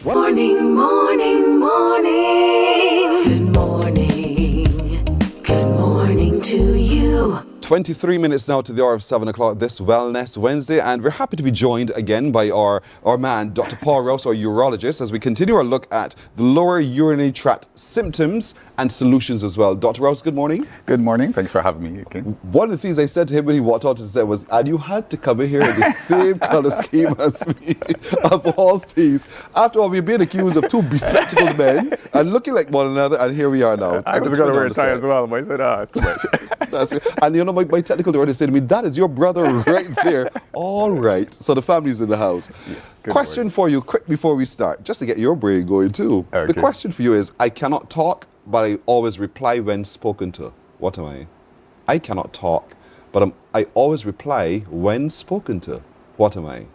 Morning, morning, morning. Good morning. Good morning to you. 23 minutes now to the hour of 7 o'clock this Wellness Wednesday, and we're happy to be joined again by our man, Dr. Paul Rouse, our urologist, as we continue our look at the lower urinary tract symptoms and solutions as well. Dr. Rouse, good morning. Good morning. Thanks for having me again. One of the things I said to him when he walked out to set was, and you had to come in here in the same color scheme as me, of all things. After all, we've been accused of two bespectacled men and looking like one another, and here we are now. I was going to wear a tie as well, but I said, too much. That's it. And you know, my technical director said to me, that is your brother right there. All right. So the family's in the house. Yeah, question morning for you, quick before we start, just to get your brain going too. Okay. The question for you is, I cannot talk, but I always reply when spoken to. What am I? I cannot talk, but I always reply when spoken to. What am I?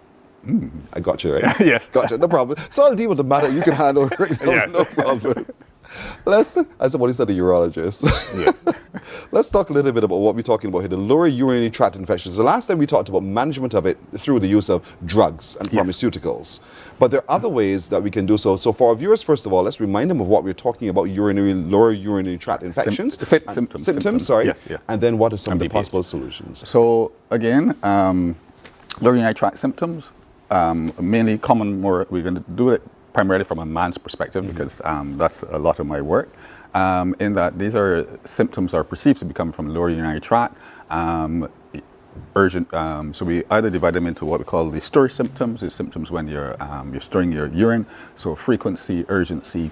I got you, right? Yes. Gotcha, no problem. So I'll deal with the matter you can handle right now, yes. No problem. As somebody said, a urologist. Yeah. Let's talk a little bit about what we're talking about here, the lower urinary tract infections. The last time we talked about management of it through the use of drugs and pharmaceuticals. But there are other ways that we can do so. So for our viewers, first of all, let's remind them of what we're talking about, lower urinary tract infections. Symptoms, sorry. Yes, yeah. And then what are some of the possible solutions? So again, lower urinary tract symptoms, mainly we're going to do it primarily from a man's perspective, because that's a lot of my work, in that these are symptoms are perceived to be coming from the lower urinary tract, urgent. So we either divide them into what we call the story symptoms, the symptoms when you're storing your urine, so frequency, urgency,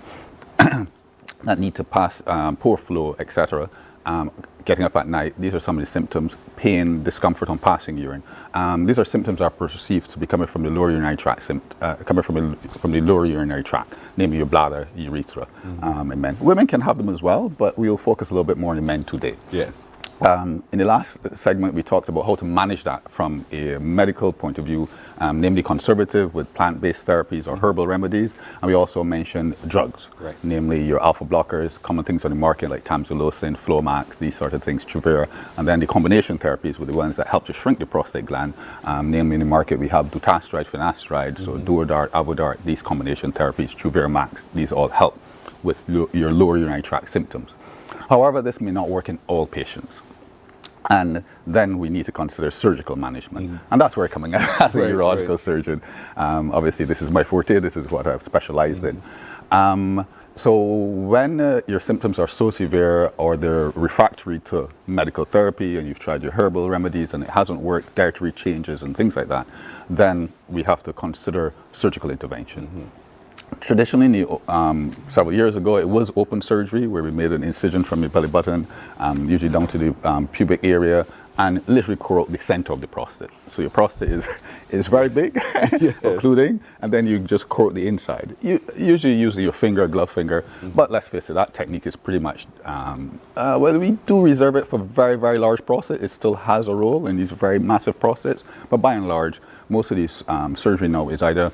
that need to pass, poor flow, etc. Getting up at night, these are some of the symptoms. Pain, discomfort on passing urine. These are symptoms that are perceived to be coming from the lower urinary tract, coming from the lower urinary tract, namely your bladder, urethra, in men. Women can have them as well, but we'll focus a little bit more on the men today. Yes. In the last segment, we talked about how to manage that from a medical point of view, namely conservative with plant-based therapies or herbal remedies. And we also mentioned drugs, namely your alpha blockers, common things on the market like tamsulosin, Flomax, these sort of things, Truvera. And then the combination therapies with the ones that help to shrink the prostate gland. Namely in the market, we have dutasteride, finasteride, so Duodart, Avodart, these combination therapies, Truvera Max, these all help with your lower urinary tract symptoms. However, this may not work in all patients. And then we need to consider surgical management. And that's where I'm coming at as a urological surgeon. Obviously, this is my forte. This is what I've specialized in. So when your symptoms are so severe or they're refractory to medical therapy and you've tried your herbal remedies and it hasn't worked, dietary changes and things like that, then we have to consider surgical intervention. Traditionally, several years ago, it was open surgery where we made an incision from the belly button, usually down to the pubic area, and literally corrode the center of the prostate. So your prostate is very big, occluding, and then you just corrode the inside. You usually use your finger, glove finger, but let's face it, that technique is pretty much, well, we do reserve it for very, very large prostate. It still has a role in these very massive prostates, but by and large, most of these surgery now is either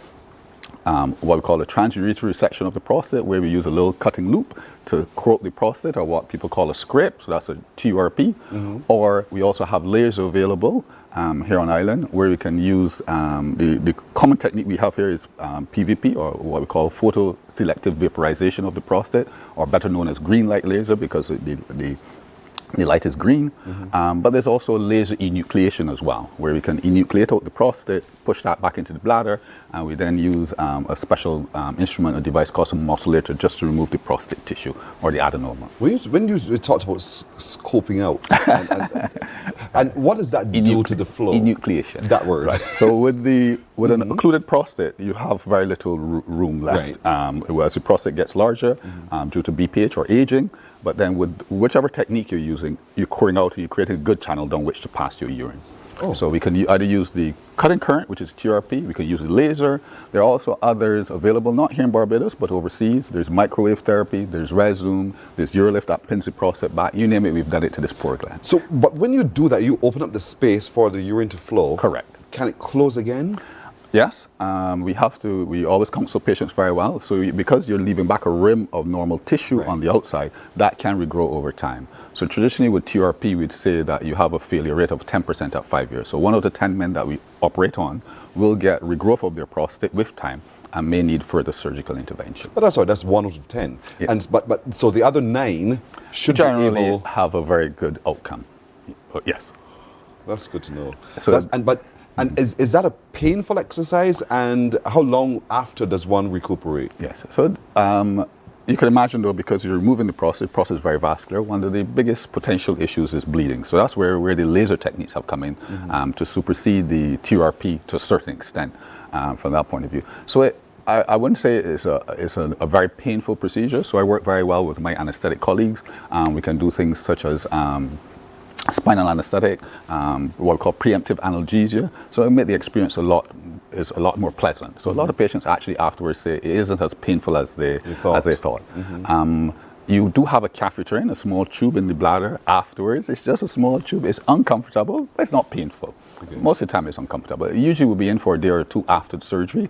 what we call a transurethral section of the prostate, where we use a little cutting loop to corrode the prostate, or what people call a scrape, so that's a TURP. Or we also have laser available here on island, where we can use the common technique we have here is PVP, or what we call photoselective vaporization of the prostate, or better known as green light laser, because the light is green. But there's also laser enucleation as well, where we can enucleate out the prostate, push that back into the bladder, and we then use a special instrument, a device called a modulator, just to remove the prostate tissue or the adenoma. When you talked about scoping out, and what does that do to the flow? Enucleation. That word. Right. So with an occluded prostate, you have very little room left. As the prostate gets larger due to BPH or aging, but then with whichever technique you're using, you're coring out, you're creating a good channel down which to pass your urine. So we can either use the cutting current, which is TRP, we can use the laser. There are also others available, not here in Barbados, but overseas. There's microwave therapy, there's Rezoom, there's Urolift that pins the prostate back. You name it, we've done it to this poor gland. So, but when you do that, you open up the space for the urine to flow. Correct. Can it close again? Yes, we always counsel patients very well. So because you're leaving back a rim of normal tissue on the outside, that can regrow over time. So traditionally with TRP, we'd say that you have a failure rate of 10% at 5 years. So 1 out of 10 men that we operate on will get regrowth of their prostate with time and may need further surgical intervention. But that's right, that's 1 out of 10. Yeah. And but so the other 9 should generally be able... have a very good outcome. Yes. That's good to know. So And is that a painful exercise, and how long after does one recuperate? Yes. So you can imagine, though, because you're removing the prostate is very vascular, one of the biggest potential issues is bleeding. So that's where the laser techniques have come in to supersede the TRP to a certain extent from that point of view. So I wouldn't say it's a very painful procedure. So I work very well with my anesthetic colleagues. We can do things such as spinal anesthetic, what we call preemptive analgesia. So it made the experience a lot more pleasant. So a lot of patients actually afterwards say it isn't as painful as they thought. You do have a catheter in, a small tube in the bladder afterwards. It's just a small tube. It's uncomfortable, but it's not painful. Okay. Most of the time it's uncomfortable. Usually we'll be in for a day or two after the surgery.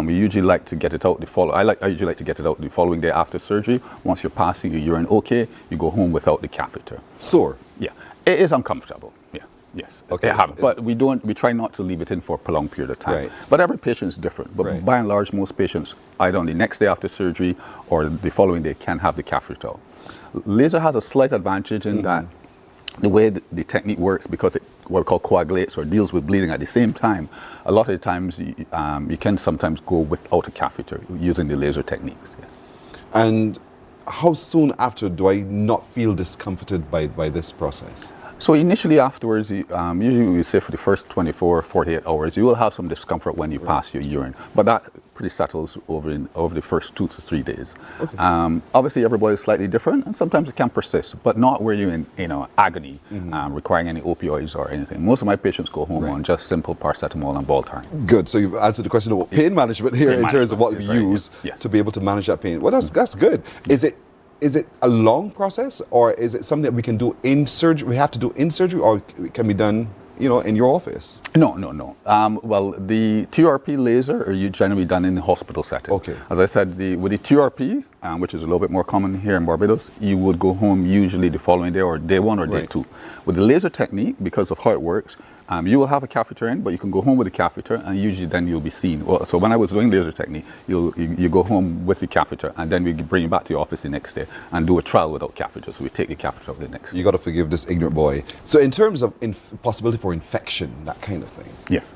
We usually like to get it out I usually like to get it out the following day after surgery. Once you're passing your urine okay, you go home without the catheter. Sore? Yeah. It is uncomfortable. Yeah. Yes. Okay. But we try not to leave it in for a prolonged period of time. Right. But every patient is different. But by and large, most patients, either on the next day after surgery or the following day, can have the catheter out. Laser has a slight advantage in that the way the technique works, because it what we call coagulates or deals with bleeding at the same time, a lot of the times you can sometimes go without a catheter using the laser techniques. Yes. And how soon after do I not feel discomforted by this process? So initially afterwards, usually we say for the first 24, 48 hours, you will have some discomfort when you pass your urine, but that pretty settles over the first 2 to 3 days. Okay. Obviously everybody is slightly different, and sometimes it can persist, but not where you're in agony, requiring any opioids or anything. Most of my patients go home on just simple paracetamol and Voltaren. Good, so you've answered the question about pain management here in terms of what we use to be able to manage that pain. Well, that's good. Is it a long process, or is it something that we can do in surgery? We have to do in surgery, or it can be done, in your office? No. Well, the TRP laser are generally done in the hospital setting. Okay. As I said, with the TRP, which is a little bit more common here in Barbados, you would go home usually the following day, or day 1 or day 2. With the laser technique, because of how it works, you will have a catheter in, but you can go home with the catheter, and usually then you'll be seen. Well, so when I was doing laser technique, you go home with the catheter, and then we bring you back to the office the next day and do a trial without catheter. So we take the catheter out the next day. You got to forgive this ignorant boy. So in terms of possibility for infection, that kind of thing. Yes.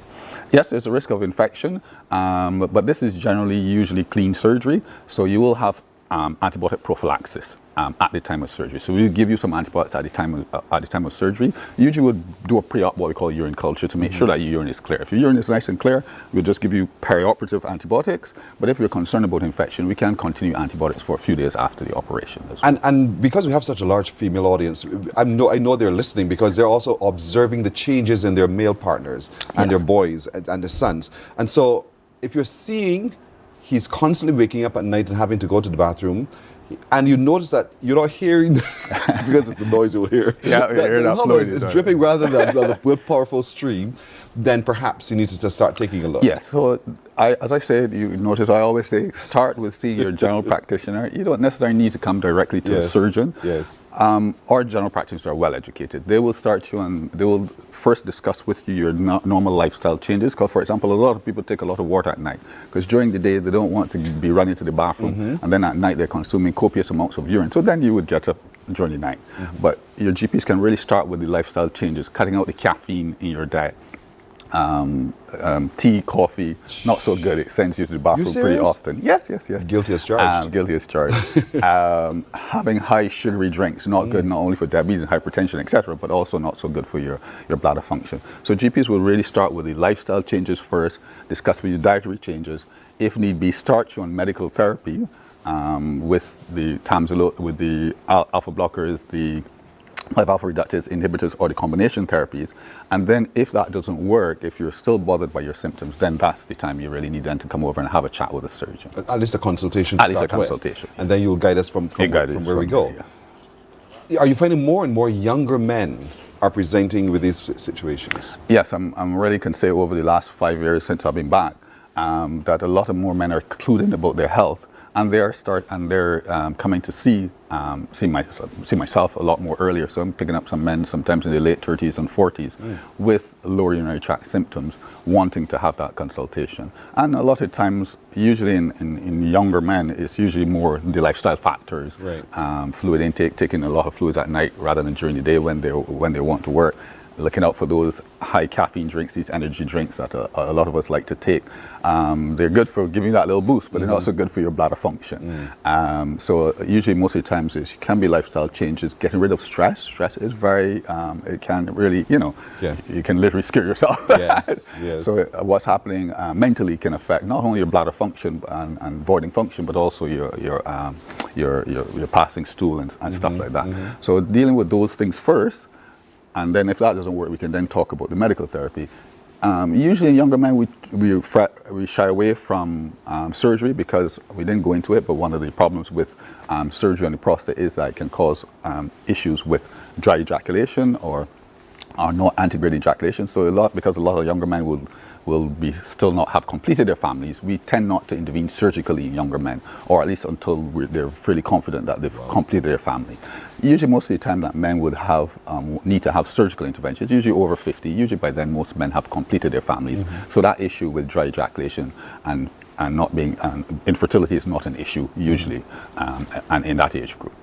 Yes, there's a risk of infection, but this is generally usually clean surgery. So you will have antibiotic prophylaxis at the time of surgery. So we'll give you some antibiotics at the time of surgery. Usually we'll do a pre-op, what we call urine culture, to make sure that your urine is clear. If your urine is nice and clear, we'll just give you perioperative antibiotics. But if you're concerned about infection, we can continue antibiotics for a few days after the operation as well. And because we have such a large female audience, I know they're listening, because they're also observing the changes in their male partners and their boys and their sons. And so if you're seeing he's constantly waking up at night and having to go to the bathroom, and you notice that you're not hearing, because it's the noise you'll hear. Yeah, that flow is dripping rather than a good, powerful stream. then perhaps you need to start taking a look. Yes. So, as I said, you notice I always say start with seeing your general practitioner. You don't necessarily need to come directly to a surgeon. Yes. Our general practitioners are well educated. They will start you and they will first discuss with you your normal lifestyle changes. Because, for example, a lot of people take a lot of water at night because during the day they don't want to be running to the bathroom, and then at night they're consuming copious amounts of urine. So then you would get up during the night. But your GPs can really start with the lifestyle changes, cutting out the caffeine in your diet. Tea, coffee, not so good. It sends you to the bathroom pretty often. Yes. Guilty as charged. Guilty as charged. Having high sugary drinks, not good not only for diabetes and hypertension, etc., but also not so good for your bladder function. So GPs will really start with the lifestyle changes first, discuss with you dietary changes. If need be, start you on medical therapy with the Tamsulo, with the alpha blockers, the 5-alpha reductase inhibitors, or the combination therapies. And then if that doesn't work, if you're still bothered by your symptoms, then that's the time you really need then to come over and have a chat with a surgeon. At least a consultation. At least a consultation. And then you'll guide us from where we go. Are you finding more and more younger men are presenting with these situations? Yes, I'm really can say over the last 5 years since I've been back that a lot of more men are clued about their health, and they're coming to see myself a lot more earlier. So I'm picking up some men sometimes in their late 30s and 40s with lower urinary tract symptoms, wanting to have that consultation. And a lot of times, usually in younger men, it's usually more the lifestyle factors, fluid intake, taking a lot of fluids at night rather than during the day when they want to work. Looking out for those high caffeine drinks, these energy drinks that a lot of us like to take. They're good for giving you that little boost, but they're also good for your bladder function. So usually most of the times it can be lifestyle changes, getting rid of stress. Stress is very, it can really, you can literally scare yourself. So what's happening mentally can affect not only your bladder function and voiding function, but also your passing stool and stuff like that. So dealing with those things first, and then if that doesn't work, we can then talk about the medical therapy. Usually in younger men, we shy away from surgery because we didn't go into it, but one of the problems with surgery on the prostate is that it can cause issues with dry ejaculation or no antegrade ejaculation. So because a lot of younger men will be still not have completed their families, we tend not to intervene surgically in younger men, or at least until they're fairly confident that they've completed their family. Usually most of the time that men would have need to have surgical interventions, usually over 50. Usually by then most men have completed their families. So that issue with dry ejaculation and not being infertility is not an issue usually, and in that age group.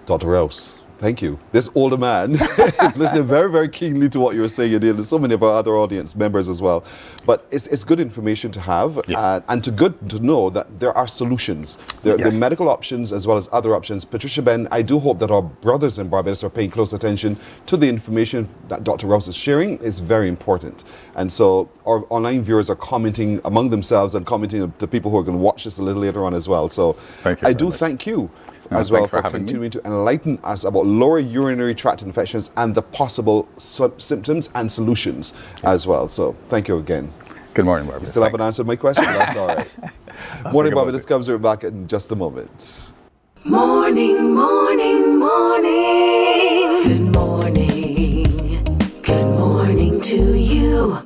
Dr. Rouse, thank you. This older man is listening very, very keenly to what you're saying. You're dealing with so many of our other audience members as well. But it's good good to have, and good to know that there are solutions. There are medical options as well as other options. Patricia Ben, I do hope that our brothers in Barbados are paying close attention to the information that Dr. Rouse is sharing. Is very important. And so our online viewers are commenting among themselves and commenting to people who are going to watch this a little later on as well. So I do thank you as well for continuing to enlighten us about lower urinary tract infections and the possible symptoms and solutions as well. So thank you again. Good morning, Barbara. You still haven't answered my question? That's all right. Morning, Barbados comes right back in just a moment. Morning, morning, morning. Good morning. Good morning to you.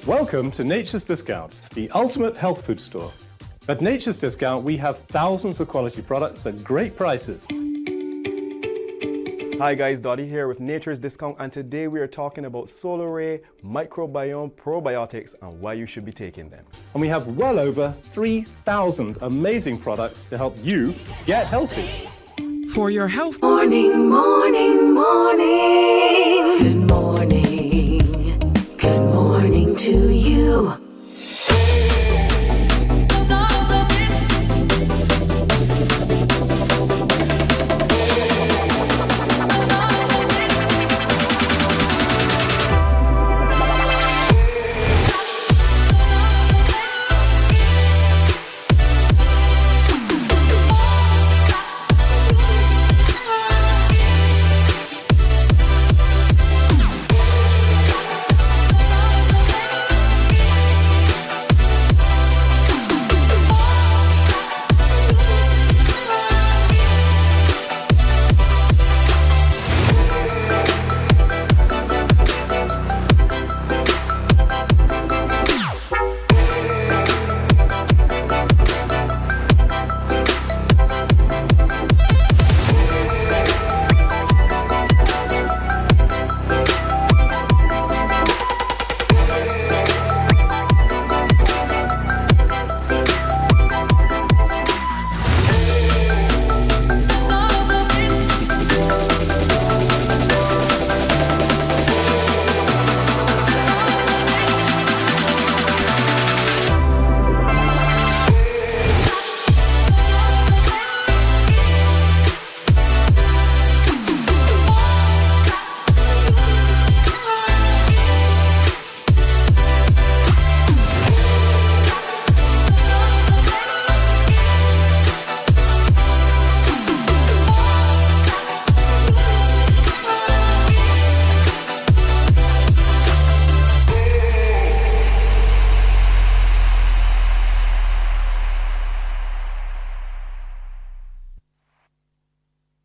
Welcome to Nature's Discount, the ultimate health food store. At Nature's Discount, we have thousands of quality products at great prices. Hi guys, Dottie here with Nature's Discount, and today we are talking about Solar Ray, microbiome, probiotics, and why you should be taking them. And we have well over 3,000 amazing products to help you get healthy. For your health. Morning, morning, morning. Good morning. Good morning to you.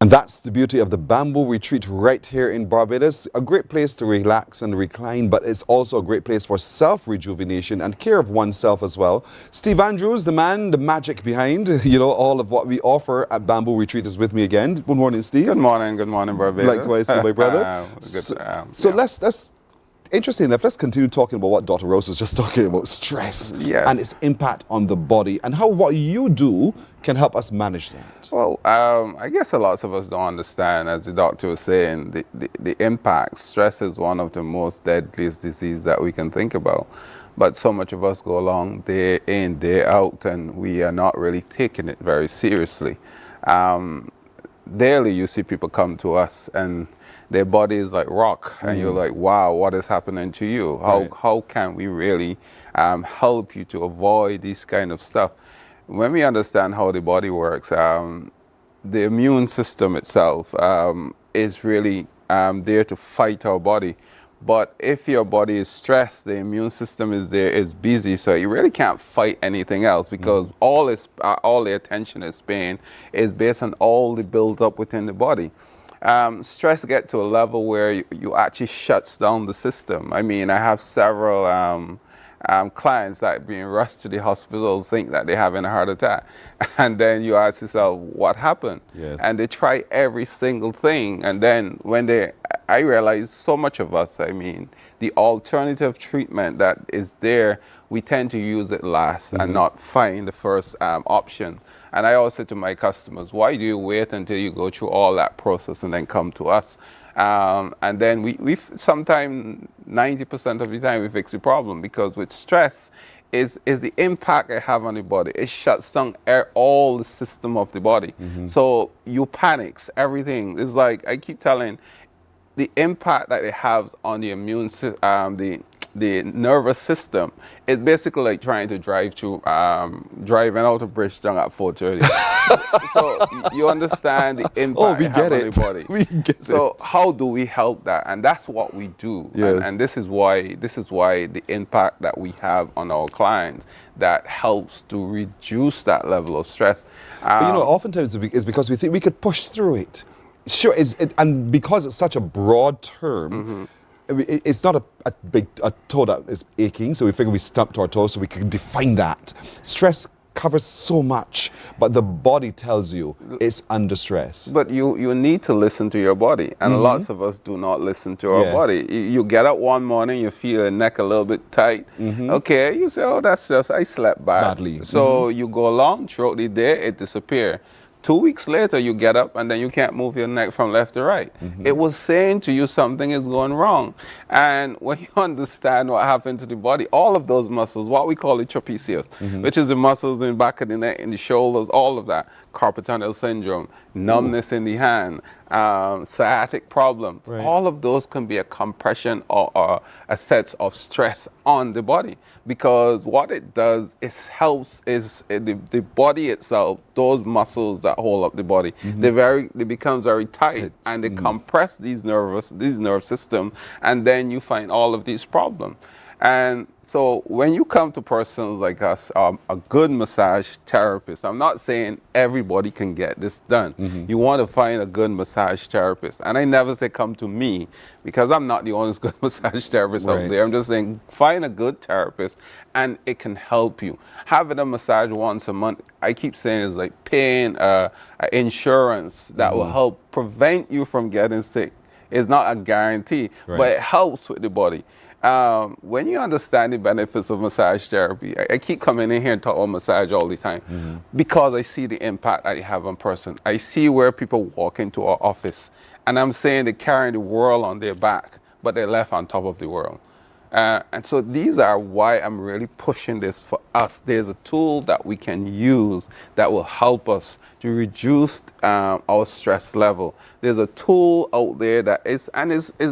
And that's the beauty of the Bamboo Retreat right here in Barbados. A great place to relax and recline, but it's also a great place for self-rejuvenation and care of oneself as well. Steve Andrews, the man, the magic behind, all of what we offer at Bamboo Retreat is with me again. Good morning, Steve. Good morning, Barbados. Likewise to my brother. Let's interesting enough, let's continue talking about what Dr. Rose was just talking about, stress and its impact on the body and how what you do can help us manage that. Well, I guess a lot of us don't understand, as the doctor was saying, the impact. Stress is one of the most deadliest diseases that we can think about. But so much of us go along day in, day out, and we are not really taking it very seriously. Daily you see people come to us and their body is like rock, and you're like, wow, what is happening to you? How can we really help you to avoid this kind of stuff? When we understand how the body works, the immune system itself is really there to fight our body. But if your body is stressed, the immune system is there, it's busy, so you really can't fight anything else, because all the attention it's paying is based on all the build up within the body. Stress gets to a level where you actually shuts down the system. I mean, I have several clients that being rushed to the hospital think that they're having a heart attack. And then you ask yourself, what happened? Yes. And they try every single thing. And then when I realize so much of us, I mean, the alternative treatment that is there, we tend to use it last and not find the first option. And I always say to my customers, why do you wait until you go through all that process and then come to us? And then we sometimes 90% of the time we fix the problem, because with stress is the impact it have on the body. It shuts down all the system of the body. So you panics, everything. It's like I keep telling, the impact that it has on the immune system, the nervous system, is basically like trying to driving out a bridge down at 4:30. So you understand the impact it has on the body. We get so how do we help that? And that's what we do. Yes. And this is why the impact that we have on our clients that helps to reduce that level of stress. But oftentimes it's because we think we could push through it. Sure, and because it's such a broad term, it's not a toe that is aching, so we figure we stumped our toe so we can define that. Stress covers so much, but the body tells you it's under stress. But you need to listen to your body, and lots of us do not listen to our body. You get up one morning, you feel your neck a little bit tight. Okay, you say, oh, that's just, I slept badly. So you go along throughout the day, it disappears. 2 weeks later, you get up and then you can't move your neck from left to right. It was saying to you something is going wrong. And when you understand what happened to the body, all of those muscles, what we call the trapezius, which is the muscles in the back of the neck, in the shoulders, all of that, carpal tunnel syndrome, numbness in the hand, sciatic problems, all of those can be a compression or a set of stress on the body, because what it does is helps the body itself, those muscles that hold up the body, they become very tight and they compress these nerve system, and then you find all of these problems. And so when you come to persons like us, a good massage therapist, I'm not saying everybody can get this done. You want to find a good massage therapist. And I never say come to me, because I'm not the only good massage therapist out there. I'm just saying find a good therapist and it can help you. Having a massage once a month, I keep saying, is like paying insurance that will help prevent you from getting sick. It's not a guarantee, but it helps with the body. When you understand the benefits of massage therapy, I keep coming in here and talk about massage all the time, because I see the impact that it have on person. I see where people walk into our office, and I'm saying they're carrying the world on their back, but they're left on top of the world. And so these are why I'm really pushing this for us. There's a tool that we can use that will help us to reduce our stress level. There's a tool out there that is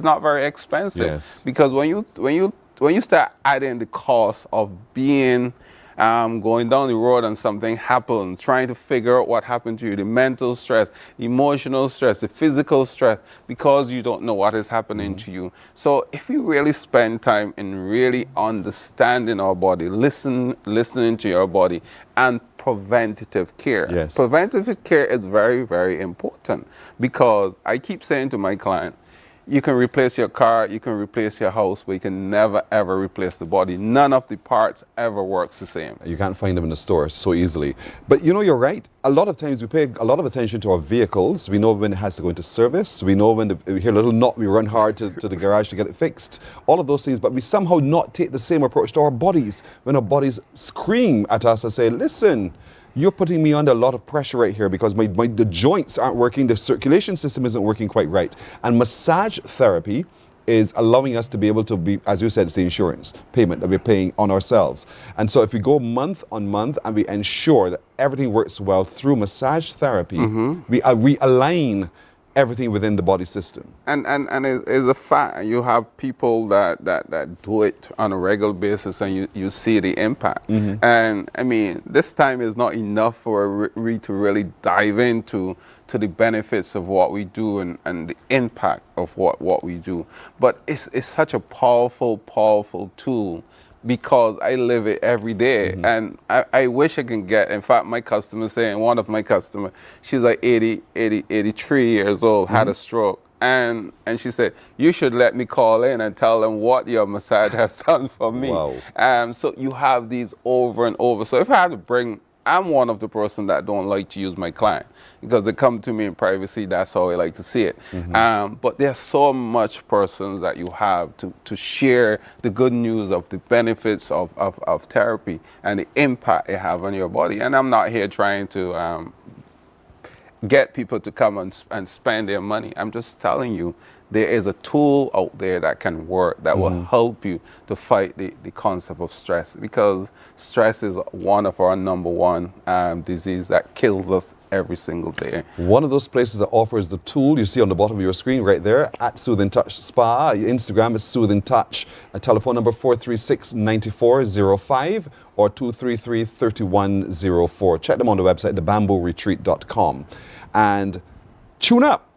not very expensive. Yes. Because when you start adding the cost of being going down the road and something happened, trying to figure out what happened to you, the mental stress, emotional stress, the physical stress, because you don't know what is happening to you. So if we really spend time in really understanding our body, listening to your body, and preventative care. Yes. Preventative care is very, very important, because I keep saying to my client, you can replace your car, you can replace your house, but you can never ever replace the body. None of the parts ever works the same. You can't find them in the store so easily. But you know, you're right. A lot of times we pay a lot of attention to our vehicles. We know when it has to go into service. We know when we hear a little knot, we run hard to the garage to get it fixed. All of those things, but we somehow not take the same approach to our bodies. When our bodies scream at us and say, listen, you're putting me under a lot of pressure right here because the joints aren't working, the circulation system isn't working quite right. And massage therapy is allowing us to be able to be, as you said, it's the insurance payment that we're paying on ourselves. And so if we go month on month and we ensure that everything works well through massage therapy, we realign everything within the body system. And it's a fact. You have people that do it on a regular basis, and you see the impact. And I mean, this time is not enough for we to really dive into the benefits of what we do and the impact of what we do. But it's such a powerful tool, because I live it every day. And I wish I can get, in fact, my customer saying, one of my customers, she's like 83 years old, had a stroke. And she said, you should let me call in and tell them what your massage has done for me. Wow. So you have these over and over. So if I have to bring, I'm one of the person that don't like to use my client, because they come to me in privacy. That's how I like to see it. But there's so much persons that you have to share the good news of the benefits of therapy and the impact it have on your body. And I'm not here trying to get people to come and spend their money. I'm just telling you, there is a tool out there that can work, that will help you to fight the concept of stress, because stress is one of our #1 disease that kills us every single day. One of those places that offers the tool you see on the bottom of your screen right there, at Soothing Touch Spa. Your Instagram is Soothing Touch. A telephone number 436-9405 or 233-3104. Check them on the website, thebambooretreat.com. And tune up,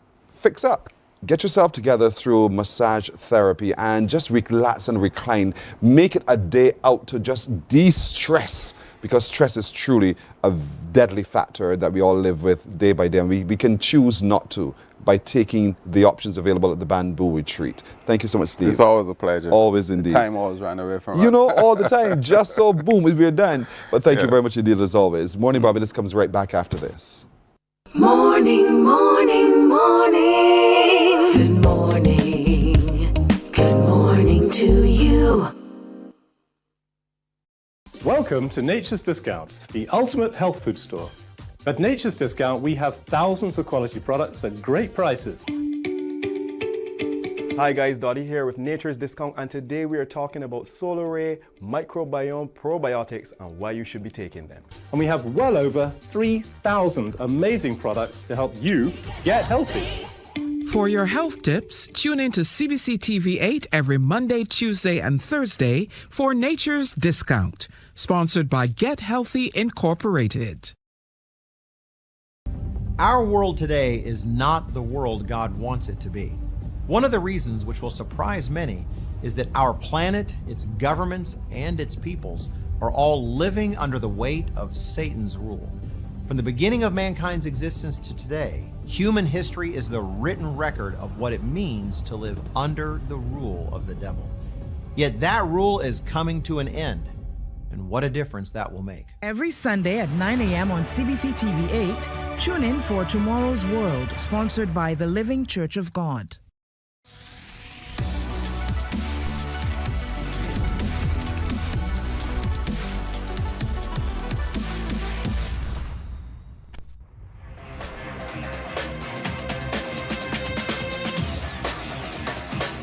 fix up. Get yourself together through massage therapy and just relax and recline. Make it a day out to just de-stress, because stress is truly a deadly factor that we all live with day by day, and we can choose not to by taking the options available at the Bamboo Retreat. Thank you so much, Steve. It's always a pleasure. Always indeed. The time always ran away from us. You know, all the time, just so boom, we're done. But thank you very much indeed, as always. Morning Barbados comes right back after this. Morning, morning, morning. Good morning. Good morning to you. Welcome to Nature's Discount, the ultimate health food store. At Nature's Discount, we have thousands of quality products at great prices. Hi guys, Dottie here with Nature's Discount, and today we are talking about Solar Ray microbiome probiotics and why you should be taking them. And we have well over 3,000 amazing products to help you get healthy. For your health tips, tune in to CBC TV 8 every Monday, Tuesday, and Thursday for Nature's Discount, sponsored by Get Healthy Incorporated. Our world today is not the world God wants it to be. One of the reasons, which will surprise many, is that our planet, its governments, and its peoples are all living under the weight of Satan's rule. From the beginning of mankind's existence to today, human history is the written record of what it means to live under the rule of the devil. Yet that rule is coming to an end, and what a difference that will make. Every Sunday at 9 a.m. on CBC TV 8, tune in for Tomorrow's World, sponsored by the Living Church of God.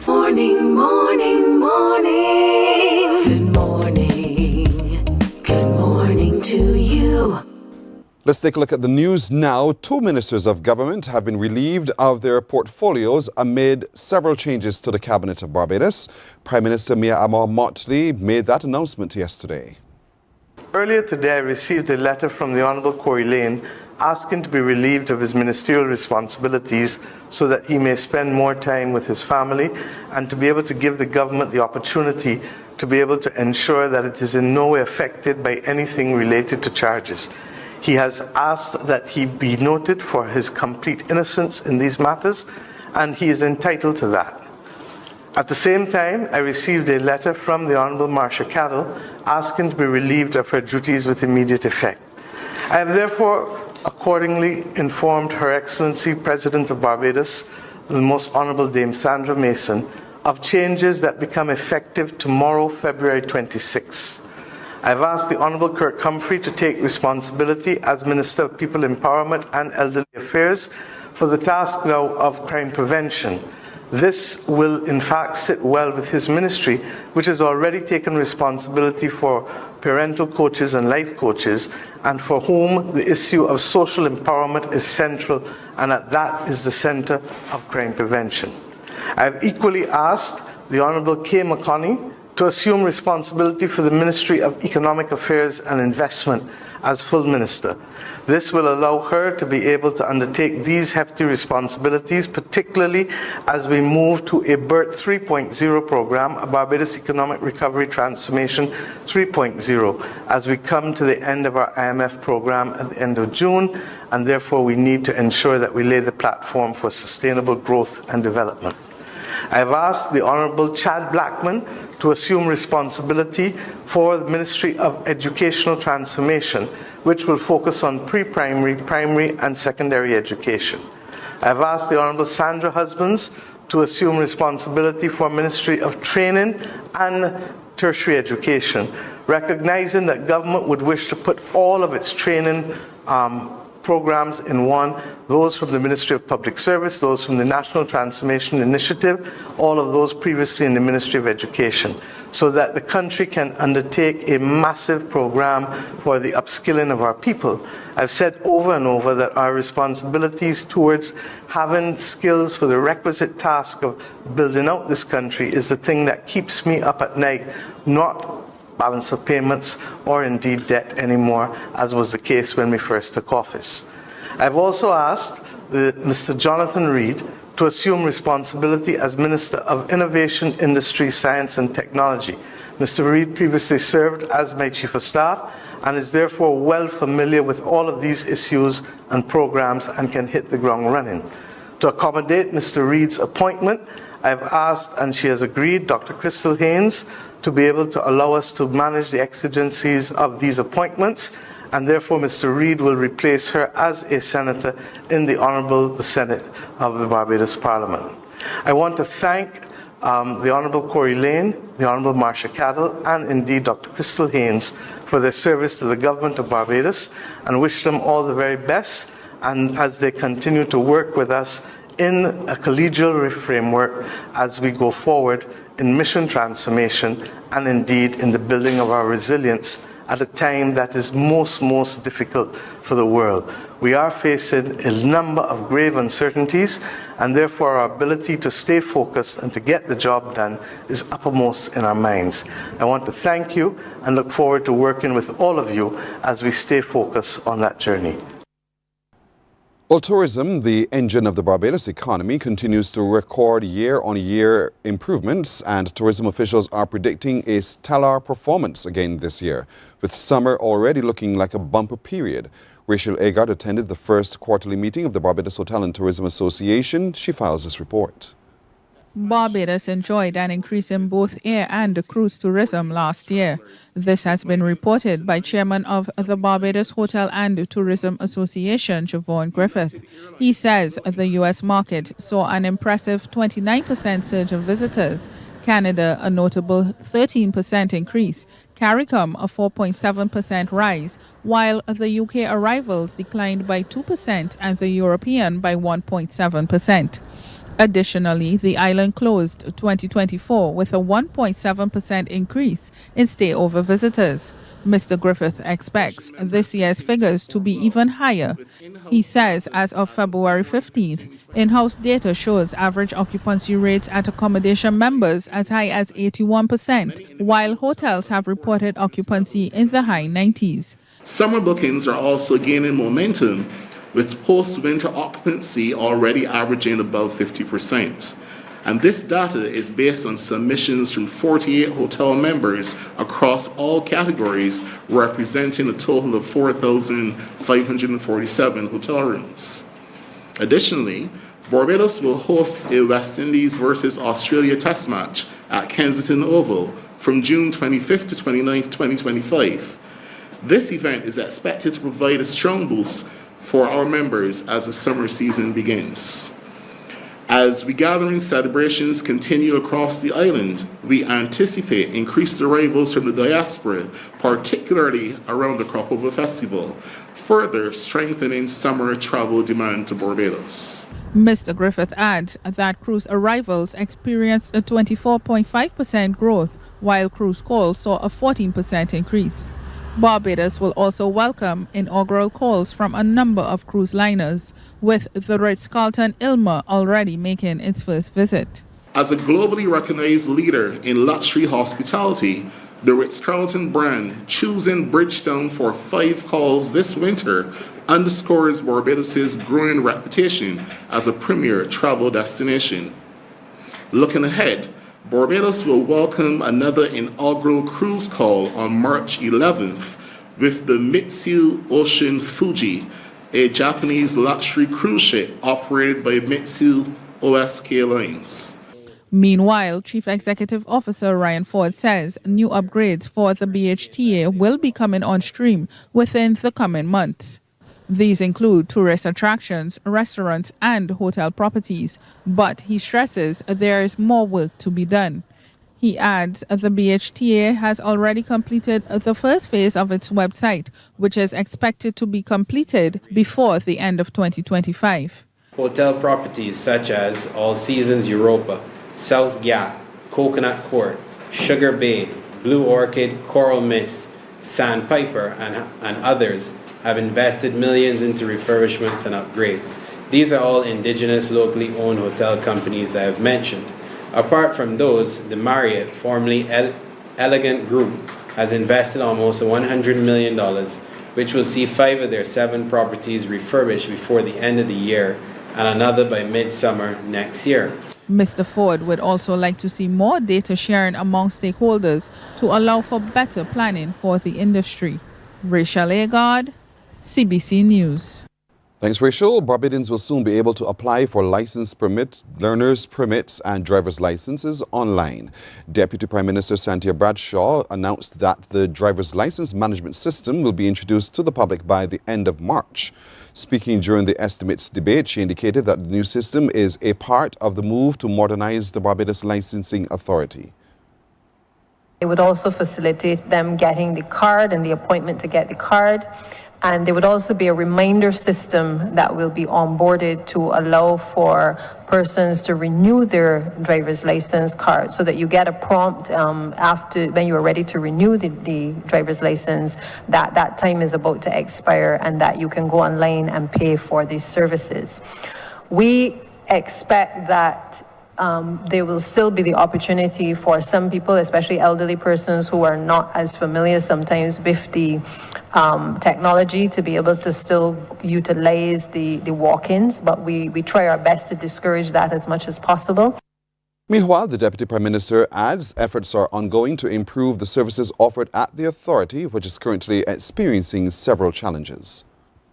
Morning, morning, morning. Good morning. Good morning to you. Let's take a look at the news now. 2 ministers of government have been relieved of their portfolios amid several changes to the cabinet of Barbados. Prime Minister Mia Amor Motley made that announcement yesterday. Earlier today, I received a letter from the Honourable Corey Lane asking to be relieved of his ministerial responsibilities so that he may spend more time with his family and to be able to give the government the opportunity to be able to ensure that it is in no way affected by anything related to charges. He has asked that he be noted for his complete innocence in these matters, and he is entitled to that. At the same time, I received a letter from the Honourable Marcia Cadell asking to be relieved of her duties with immediate effect. I have therefore accordingly informed Her Excellency President of Barbados, the Most Honourable Dame Sandra Mason, of changes that become effective tomorrow, February 26. I've asked the Honourable Kirk Humphrey to take responsibility as Minister of People Empowerment and Elderly Affairs for the task now of crime prevention. This will in fact sit well with his ministry, which has already taken responsibility for parental coaches and life coaches, and for whom the issue of social empowerment is central, and that is the centre of crime prevention. I have equally asked the Honourable Kay McConney to assume responsibility for the Ministry of Economic Affairs and Investment as full minister. This will allow her to be able to undertake these hefty responsibilities, particularly as we move to a BERT 3.0 program, a Barbados Economic Recovery Transformation 3.0, as we come to the end of our IMF program at the end of June, and therefore we need to ensure that we lay the platform for sustainable growth and development. I have asked the Honourable Chad Blackman to assume responsibility for the Ministry of Educational Transformation, which will focus on pre-primary, primary and secondary education. I have asked the Honourable Sandra Husbands to assume responsibility for Ministry of Training and Tertiary Education, recognizing that government would wish to put all of its training programs in one, those from the Ministry of Public Service, those from the National Transformation Initiative, all of those previously in the Ministry of Education, so that the country can undertake a massive program for the upskilling of our people. I've said over and over that our responsibilities towards having skills for the requisite task of building out this country is the thing that keeps me up at night, not balance of payments or indeed debt anymore, as was the case when we first took office. I've also asked Mr. Jonathan Reid to assume responsibility as Minister of Innovation, Industry, Science and Technology. Mr. Reid previously served as my Chief of Staff and is therefore well familiar with all of these issues and programs and can hit the ground running. To accommodate Mr. Reid's appointment, I've asked, and she has agreed, Dr. Crystal Haynes to be able to allow us to manage the exigencies of these appointments, and therefore Mr. Reid will replace her as a senator in the Honourable Senate of the Barbados Parliament. I want to thank the Honourable Corey Lane, the Honourable Marcia Cadell, and indeed Dr. Crystal Haynes for their service to the Government of Barbados, and wish them all the very best, and as they continue to work with us in a collegial framework as we go forward in mission transformation and indeed in the building of our resilience at a time that is most difficult for the world. We are facing a number of grave uncertainties, and therefore our ability to stay focused and to get the job done is uppermost in our minds. I want to thank you and look forward to working with all of you as we stay focused on that journey. Well, tourism, the engine of the Barbados economy, continues to record year-on-year improvements, and tourism officials are predicting a stellar performance again this year, with summer already looking like a bumper period. Rachel Agard attended the first quarterly meeting of the Barbados Hotel and Tourism Association. She files this report. Barbados enjoyed an increase in both air and cruise tourism last year. This has been reported by Chairman of the Barbados Hotel and Tourism Association, Javon Griffith. He says the U.S. market saw an impressive 29% surge of visitors, Canada a notable 13% increase, CARICOM a 4.7% rise, while the UK arrivals declined by 2% and the European by 1.7%. Additionally, the island closed 2024 with a 1.7% increase in stay-over visitors. Mr. Griffith expects this year's figures to be even higher. He says as of February 15th, in-house data shows average occupancy rates at accommodation members as high as 81%, while hotels have reported occupancy in the high 90s. Summer bookings are also gaining momentum, with post-winter occupancy already averaging above 50%. And this data is based on submissions from 48 hotel members across all categories, representing a total of 4,547 hotel rooms. Additionally, Barbados will host a West Indies versus Australia test match at Kensington Oval from June 25th to 29th, 2025. This event is expected to provide a strong boost for our members as the summer season begins. As regathering celebrations continue across the island, we anticipate increased arrivals from the diaspora, particularly around the Crop Over Festival, further strengthening summer travel demand to Barbados. Mr. Griffith adds that cruise arrivals experienced a 24.5% growth, while cruise calls saw a 14% increase. Barbados will also welcome inaugural calls from a number of cruise liners, with the Ritz-Carlton Ilma already making its first visit. As a globally recognized leader in luxury hospitality, the Ritz-Carlton brand choosing Bridgetown for 5 calls this winter underscores Barbados' growing reputation as a premier travel destination. Looking ahead, Barbados will welcome another inaugural cruise call on March 11th with the Mitsui Ocean Fuji, a Japanese luxury cruise ship operated by Mitsui OSK Lines. Meanwhile, Chief Executive Officer Ryan Ford says new upgrades for the BHTA will be coming on stream within the coming months. These include tourist attractions, restaurants, and hotel properties, but he stresses there is more work to be done. He adds the BHTA has already completed the first phase of its website, which is expected to be completed before the end of 2025. Hotel properties such as All Seasons Europa, South Gap, Coconut Court, Sugar Bay, Blue Orchid, Coral Mist, Sandpiper, and others have invested millions into refurbishments and upgrades. These are all indigenous, locally owned hotel companies I have mentioned. Apart from those, the Marriott, formerly Elegant Group, has invested almost $100 million, which will see 5 of their 7 properties refurbished before the end of the year and another by midsummer next year. Mr. Ford would also like to see more data sharing among stakeholders to allow for better planning for the industry. Rachel Agard, CBC News. Thanks, Rachel. Barbadians will soon be able to apply for license permit, learner's permits, and driver's licenses online. Deputy Prime Minister Cynthia Bradshaw announced that the driver's license management system will be introduced to the public by the end of March. Speaking during the estimates debate, she indicated that the new system is a part of the move to modernize the Barbados Licensing Authority. It would also facilitate them getting the card and the appointment to get the card. And there would also be a reminder system that will be onboarded to allow for persons to renew their driver's license card, so that you get a prompt after when you are ready to renew the driver's license that time is about to expire and that you can go online and pay for these services. We expect that there will still be the opportunity for some people, especially elderly persons who are not as familiar sometimes with the technology, to be able to still utilize the walk-ins, but we try our best to discourage that as much as possible. Meanwhile, the Deputy Prime Minister adds efforts are ongoing to improve the services offered at the authority, which is currently experiencing several challenges.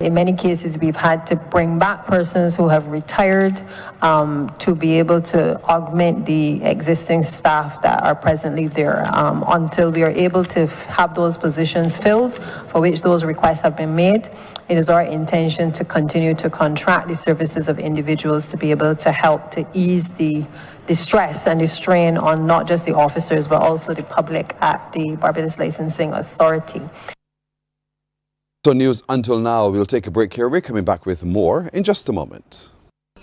In many cases, we've had to bring back persons who have retired to be able to augment the existing staff that are presently there until we are able to have those positions filled, for which those requests have been made. It is our intention to continue to contract the services of individuals to be able to help to ease the stress and the strain on not just the officers, but also the public at the Barbados Licensing Authority. So news until now. We'll take a break here. We're coming back with more in just a moment.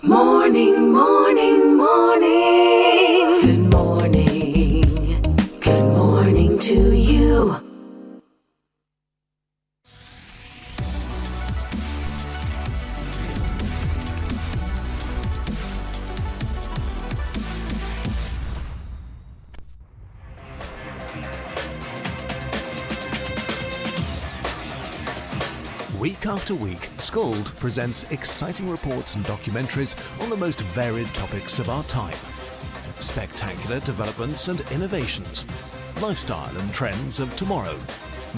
Morning, morning, morning. Good morning. Good morning to you. Week after week, Scold presents exciting reports and documentaries on the most varied topics of our time. Spectacular developments and innovations, lifestyle and trends of tomorrow,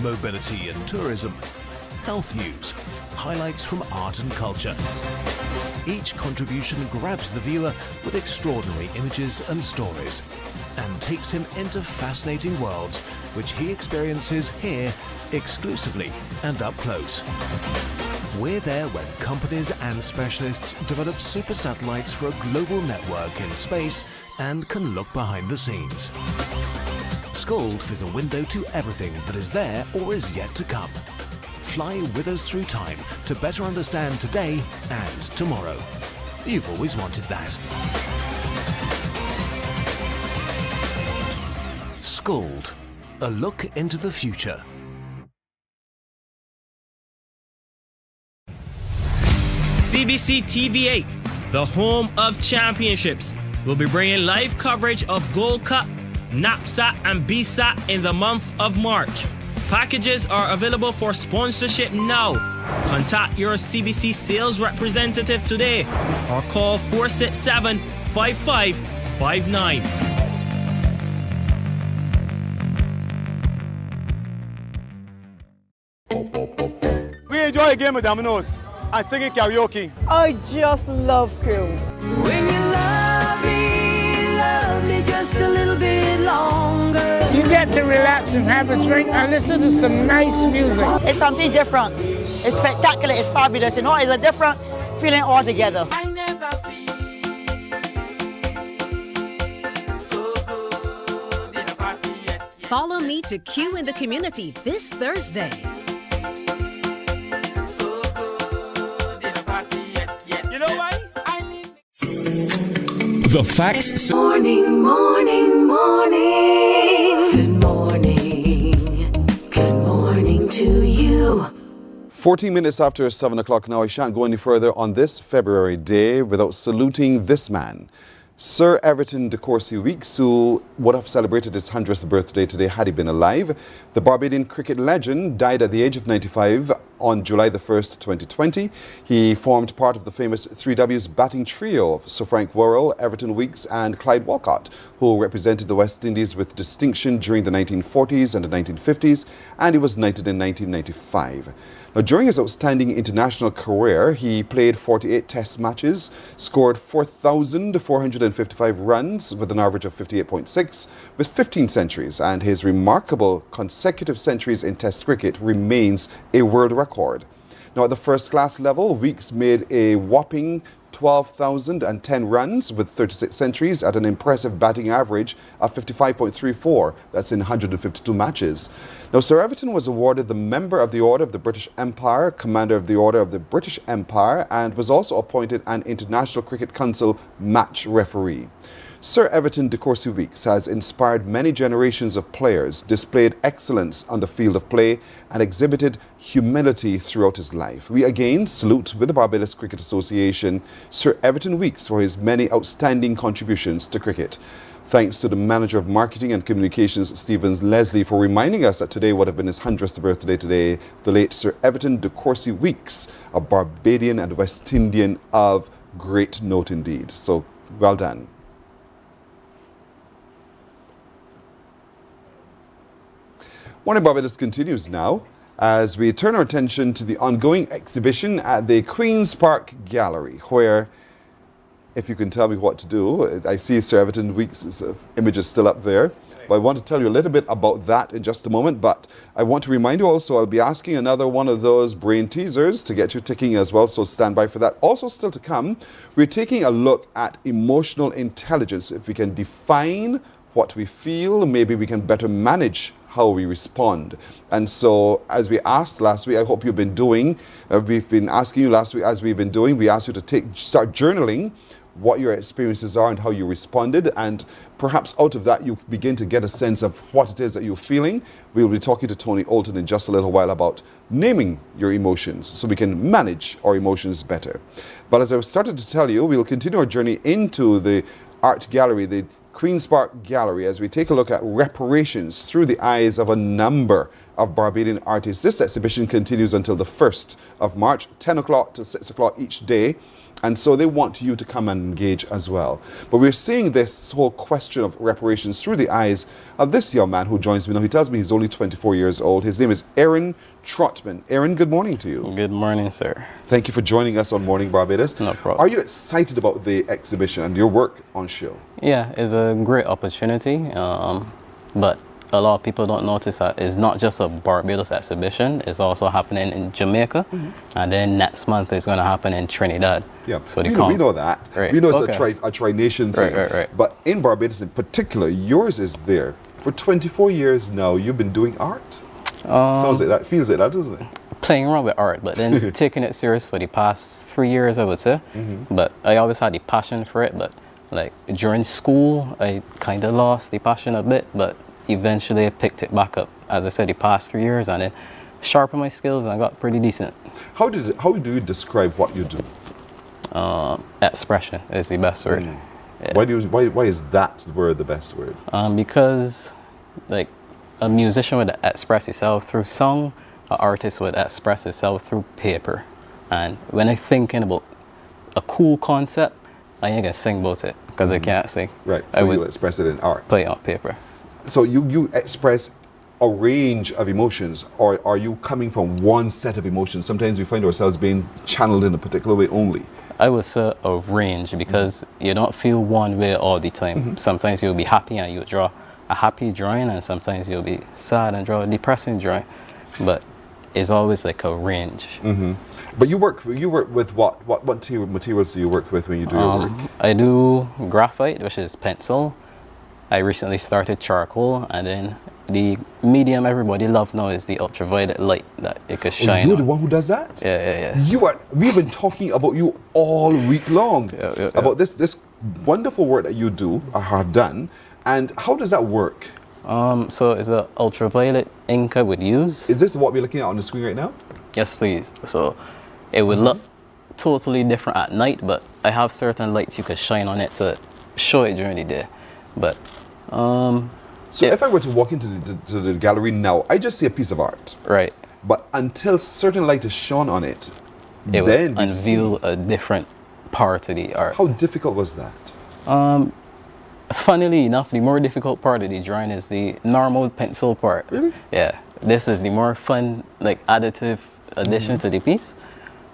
mobility and tourism, health news, highlights from art and culture. Each contribution grabs the viewer with extraordinary images and stories and takes him into fascinating worlds which he experiences here exclusively and up close. We're there when companies and specialists develop super satellites for a global network in space and can look behind the scenes. Scold is a window to everything that is there or is yet to come. Fly with us through time to better understand today and tomorrow. You've always wanted that. Scold, a look into the future. CBC TV8, the home of championships, will be bringing live coverage of Gold Cup, NAPSAT and BSAT in the month of March. Packages are available for sponsorship now. Contact your CBC sales representative today or call 467-5559. We enjoy a game of dominoes and singing karaoke. I just love crew. When you love me just a little bit longer. You get to relax and have a drink and listen to some nice music. It's something different. It's spectacular. It's fabulous. You know, it's a different feeling altogether. Follow me to Q in the Community this Thursday. You know why? The facts. Morning, morning, morning. Good morning. Good morning to you. 14 minutes after 7 o'clock now. I shan't go any further on this February day without saluting this man. Sir Everton de Courcy Weeks, who would have celebrated his 100th birthday today had he been alive. The Barbadian cricket legend died at the age of 95 on July the 1st, 2020. He formed part of the famous 3Ws batting trio of Sir Frank Worrell, Everton Weeks and Clyde Walcott, who represented the West Indies with distinction during the 1940s and the 1950s, and he was knighted in 1995. Now, during his outstanding international career, he played 48 test matches, scored 4,455 runs with an average of 58.6 with 15 centuries, and his remarkable consecutive centuries in test cricket remains a world record. Now, at the first class level, Weeks made a whopping 12,010 runs with 36 centuries at an impressive batting average of 55.34. That's in 152 matches. Now, Sir Everton was awarded the Member of the Order of the British Empire, Commander of the Order of the British Empire, and was also appointed an International Cricket Council match referee. Sir Everton de Courcy Weeks has inspired many generations of players, displayed excellence on the field of play, and exhibited humility throughout his life. We again salute with the Barbados Cricket Association Sir Everton Weeks for his many outstanding contributions to cricket. Thanks to the Manager of Marketing and Communications, Stevens Leslie, for reminding us that today would have been his 100th birthday today, the late Sir Everton de Courcy Weeks, a Barbadian and West Indian of great note indeed. So, well done. Morning Barbados continues now as we turn our attention to the ongoing exhibition at the Queen's Park Gallery, where, if you can tell me what to do, I see Sir Everton Weeks' image is still up there, but I want to tell you a little bit about that in just a moment. But I want to remind you also, I'll be asking another one of those brain teasers to get you ticking as well, so stand by for that. Also still to come, we're taking a look at emotional intelligence. If we can define what we feel, maybe we can better manage how we respond. And so, as we asked last week, I hope you've been doing, we've been asking you last week, as we've been doing, we asked you to start journaling what your experiences are and how you responded, and perhaps out of that you begin to get a sense of what it is that you're feeling. We'll be talking to Tony Olton in just a little while about naming your emotions so we can manage our emotions better. But as I started to tell you, we'll continue our journey into the art gallery, the Queen's Park Gallery, as we take a look at reparations through the eyes of a number of Barbadian artists. This exhibition continues until the 1st of March, 10 o'clock to 6 o'clock each day. And so they want you to come and engage as well. But we're seeing this whole question of reparations through the eyes of this young man who joins me now. He tells me he's only 24 years old. His name is Aaron Trotman. Aaron, good morning to you. Good morning, sir. Thank you for joining us on Morning Barbados. No problem. Are you excited about the exhibition and your work on show? Yeah, it's a great opportunity, but a lot of people don't notice that it's not just a Barbados exhibition, it's also happening in Jamaica, and then next month it's going to happen in Trinidad. Yeah, so we know that. Right. We know it's Okay. a tri-nation thing. Right. But in Barbados in particular, yours is there. For 24 years now, you've been doing art. Sounds like that, feels like that, doesn't it? Playing around with art, but then taking it serious for the past 3 years, I would say. But I always had the passion for it, but like during school, I kind of lost the passion a bit, but eventually I picked it back up, as I said, the past 3 years, and then sharpened my skills and I got pretty decent. How do you describe what you do? Expression is the best word. Yeah. Why is that word the best word? Because like a musician would express himself through song, an artist would express himself through paper. And when I'm thinking about a cool concept, I ain't gonna sing about it because I can't sing. Right, so you'll express it in art. Play it on paper. So you express a range of emotions, or are you coming from one set of emotions? Sometimes we find ourselves being channeled in a particular way only. I would say a range because you don't feel one way all the time. Sometimes you'll be happy and you'll draw a happy drawing, and sometimes you'll be sad and draw a depressing drawing. But it's always like a range. But you work with what materials do you work with when you do your work? I do graphite, which is pencil. I recently started charcoal, and then the medium everybody loves now is the ultraviolet light that it could shine. You're the one who does that? Yeah. We've been talking about you all week long about this wonderful work that you do or have done. And how does that work? So it's an ultraviolet ink I would use. Is this what we're looking at on the screen right now? Yes, please. So it would look totally different at night, but I have certain lights you could shine on it to show it during the day. But so if I were to walk into the gallery now, I just see a piece of art. Right. But until certain light is shone on it, it then would unveil a different part of the art. How difficult was that? Funnily enough, the more difficult part of the drawing is the normal pencil part. Really? Yeah. This is the more fun, like additive addition to the piece.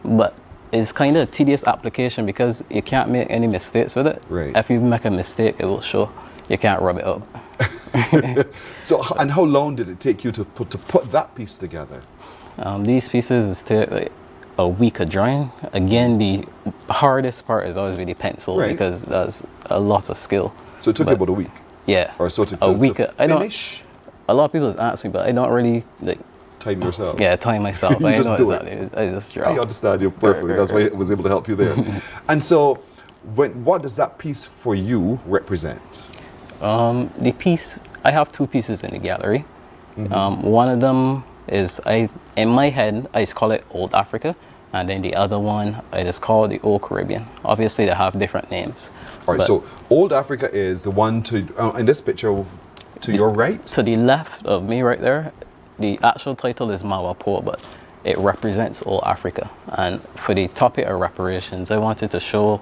But it's kind of a tedious application because you can't make any mistakes with it. Right. If you make a mistake, it will show. You can't rub it up. So, and how long did it take you to put that piece together? These pieces take like a week of drawing. Again, the hardest part is always with the pencil because there's a lot of skill. So it took you about a week? Yeah. Or so to a week. I finish? A lot of people ask me, but I don't really like time yourself. Yeah, time myself. You I just know do exactly. I just draw. I understand you perfectly. That's why I was able to help you there. And so, what does that piece for you represent? The piece, I have two pieces in the gallery. One of them is, in my head, I just call it Old Africa. And then the other one, I just call the Old Caribbean. Obviously, they have different names. All right, so Old Africa is the one in this picture to your right? To the left of me right there, the actual title is Mawapo, but it represents Old Africa. And for the topic of reparations, I wanted to show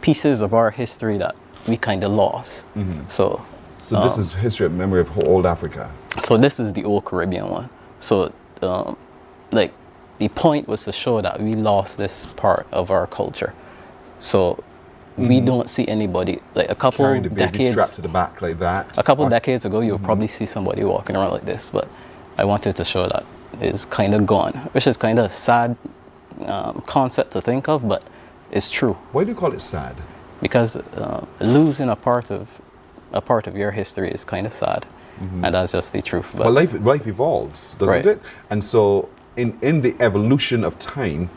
pieces of our history that we kind of lost. So this is history and memory of Old Africa. So this is the Old Caribbean one. So like the point was to show that we lost this part of our culture. So we don't see anybody, like a couple Carrying the baby decades strapped to the back like that. A couple decades ago, you'll probably see somebody walking around like this, but I wanted to show that it's kind of gone, which is kind of a sad concept to think of, but it's true. Why do you call it sad? Because losing a part of your history is kind of sad, and that's just the truth. But life evolves, doesn't it? And so in the evolution of time,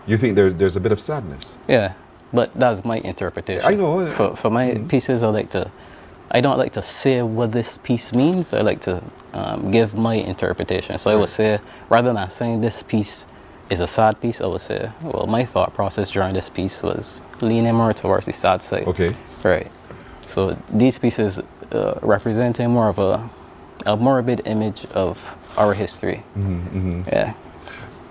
you think there's a bit of sadness. Yeah, but that's my interpretation. I know. For my pieces, I don't like to say what this piece means. I like to give my interpretation. So I would say, rather than saying this piece is a sad piece, I would say, well, my thought process during this piece was leaning more towards the sad side. Okay. Right. So these pieces representing more of a morbid image of our history. Yeah.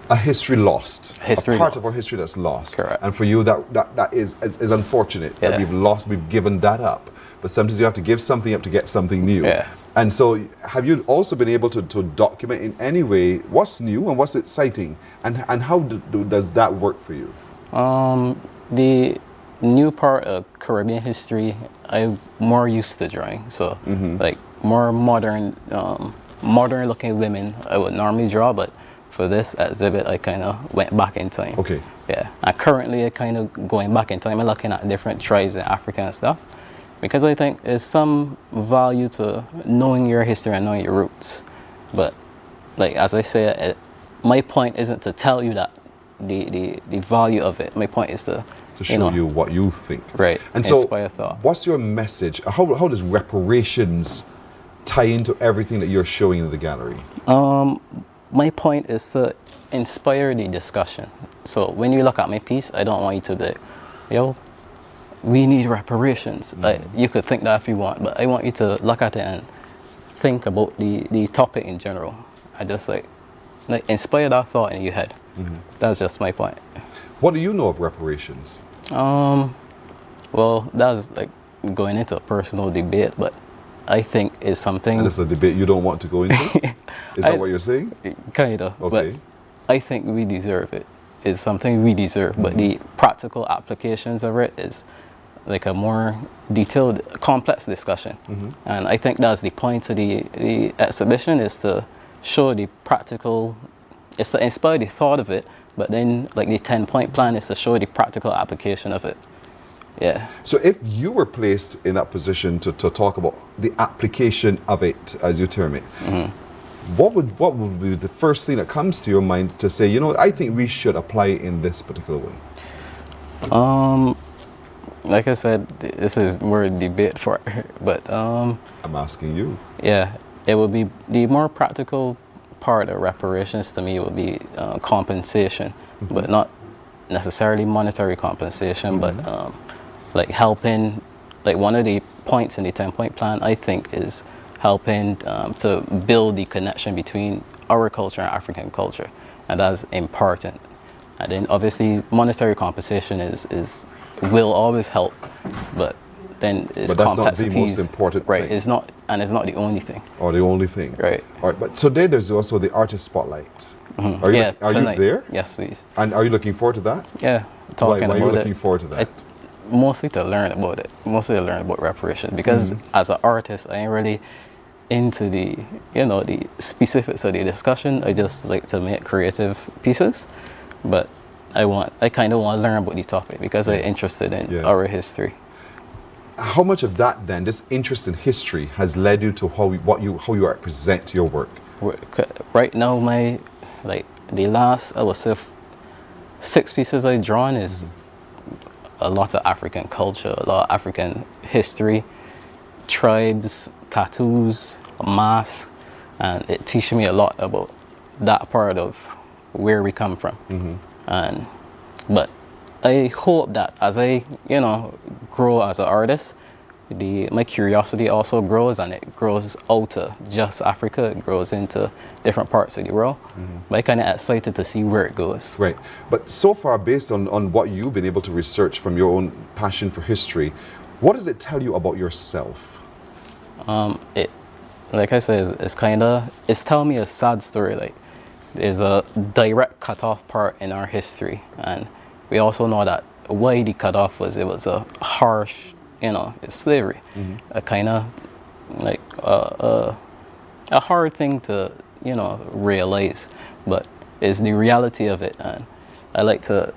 A history lost. History a part lost. of our history that's lost. Correct. And for you, that is unfortunate that we've given that up. But sometimes you have to give something up to get something new. Yeah. And so have you also been able to document in any way what's new and what's exciting? And how does that work for you? The new part of Caribbean history, I'm more used to drawing. So like more modern looking women I would normally draw, but for this exhibit I kind of went back in time. Okay. Yeah. And currently I kind of going back in time and looking at different tribes in Africa and stuff. Because I think there's some value to knowing your history and knowing your roots. But like as I say, my point isn't to tell you that the value of it. My point is to show you what you think. Right. And so inspire thought. what's your message? How does reparations tie into everything that you're showing in the gallery? My point is to inspire the discussion. So when you look at my piece, I don't want you to be, yo, we need reparations. Like, you could think that if you want, but I want you to look at it and think about the topic in general. I just like inspire that thought in your head. That's just my point. What do you know of reparations? Well, that's like going into a personal debate, but I think it's something. And it's a debate you don't want to go into? Is that what you're saying? Kind of. Okay. But I think we deserve it. It's something we deserve, but the practical applications of it is like a more detailed, complex discussion. And I think that's the point of the exhibition, is to show the practical, it's to inspire the thought of it, but then like the 10-point plan is to show the practical application of it. Yeah. So if you were placed in that position to talk about the application of it, as you term it, what would be the first thing that comes to your mind to say, you know, I think we should apply it in this particular way? Like I said, this is more a debate for it, but I'm asking you. Yeah, it would be the more practical part of reparations to me would be compensation, but not necessarily monetary compensation, but like helping, like one of the points in the 10-point plan, I think, is helping to build the connection between our culture and African culture, and that's important. And then obviously monetary compensation will always help, but then it's but that's complexities. not the most important right, thing. it's not, and it's not the only thing. Or the only thing. Right. All right, but today there's also the artist spotlight. Are you, are you there? Yes, please. And are you looking forward to that? Yeah, talking about it. Why are you looking forward to that? Mostly to learn about it, mostly to learn about reparations, because as an artist, I ain't really into the, the specifics of the discussion. I just like to make creative pieces, but I kind of want to learn about the topic because I'm interested in our history. How much of that then, this interest in history, has led you to how you represent your work? Right now, the last, I would say, 6 pieces I've drawn is a lot of African culture, a lot of African history, tribes, tattoos, masks, and it teaches me a lot about that part of where we come from. But I hope that as I, grow as an artist, my curiosity also grows, and it grows out of just Africa. It grows into different parts of the world. But I'm kind of excited to see where it goes. Right. But so far, based on what you've been able to research from your own passion for history, what does it tell you about yourself? Like I said, it's telling me a sad story. Like, there's a direct cutoff part in our history, and we also know that why the cutoff was, it was a harsh, it's slavery. A kind of like a hard thing to realize, but it's the reality of it, and I like to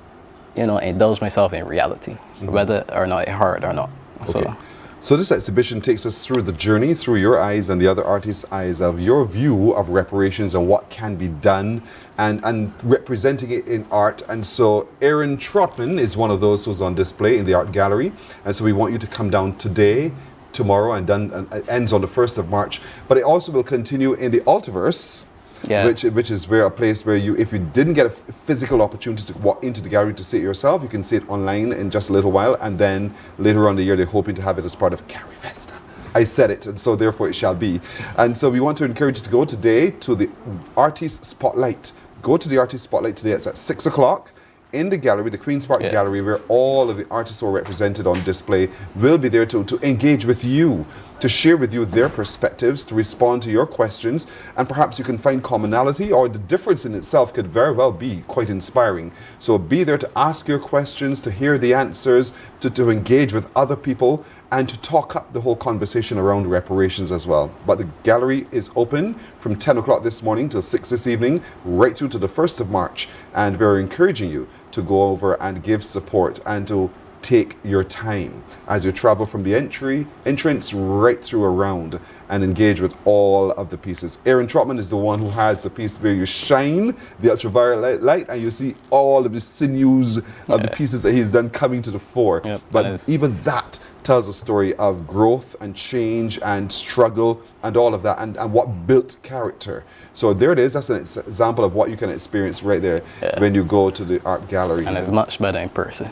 indulge myself in reality, whether or not it's hard or not. Okay. So this exhibition takes us through the journey, through your eyes and the other artists' eyes, of your view of reparations and what can be done, and representing it in art. And so Aaron Trotman is one of those who's on display in the art gallery. And so we want you to come down today, tomorrow, and it ends on the 1st of March. But it also will continue in the Altiverse, which is a place where if you didn't get a physical opportunity to walk into the gallery to see it yourself, you can see it online in just a little while, and then later on in the year they're hoping to have it as part of Carifesta. I said it, and so therefore it shall be. And so we want to encourage you to go today to the Artist Spotlight. Go to the Artist Spotlight today. It's at 6 o'clock in the gallery, the Queen's Park Gallery, where all of the artists who are represented on display will be there to engage with you, to share with you their perspectives, to respond to your questions, and perhaps you can find commonality, or the difference in itself could very well be quite inspiring. So be there to ask your questions, to hear the answers, to engage with other people, and to talk up the whole conversation around reparations as well. But the gallery is open from 10 o'clock this morning till 6 this evening, right through to the 1st of March. And we're encouraging you to go over and give support and to take your time as you travel from the entrance right through around and engage with all of the pieces. Aaron Trotman is the one who has the piece where you shine the ultraviolet light and you see all of the sinews of the pieces that he's done coming to the fore. But even that tells a story of growth and change and struggle and all of that, and what built character. So there it is. That's an example of what you can experience right there when you go to the art gallery. And it's much better in person.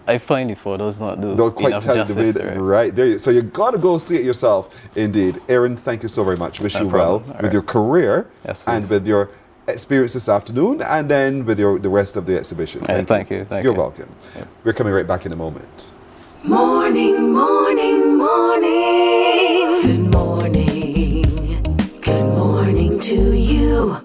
I find the photos don't quite enough tell justice the way right there. So you got to go see it yourself. Indeed, Aaron, thank you so very much. Wish you well with your career and with your experience this afternoon, and then with the rest of the exhibition. Thank you. You're welcome. We're coming right back in a moment. Morning, morning, morning. Good morning. Good morning to you.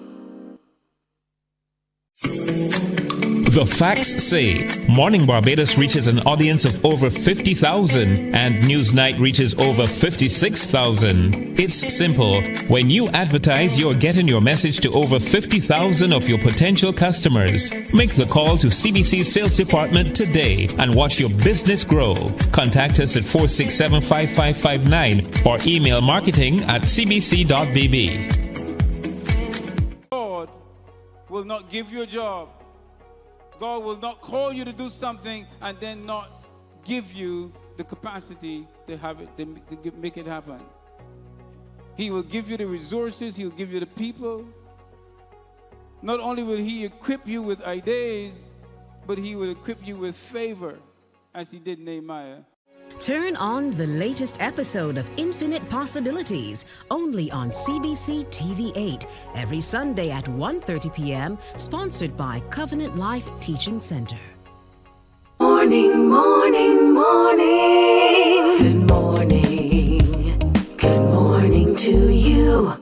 The facts say Morning Barbados reaches an audience of over 50,000 and Newsnight reaches over 56,000. It's simple. When you advertise, you're getting your message to over 50,000 of your potential customers. Make the call to CBC Sales Department today and watch your business grow. Contact us at 467-5559 or email marketing@cbc.bb. God will not give you a job. God will not call you to do something and then not give you the capacity to have it, to make it happen. He will give you the resources. He'll give you the people. Not only will he equip you with ideas, but he will equip you with favor, as he did Nehemiah. Turn on the latest episode of Infinite Possibilities, only on CBC TV8, every Sunday at 1:30 p.m., sponsored by Covenant Life Teaching Center. Morning, morning, morning. Good morning. Good morning to you.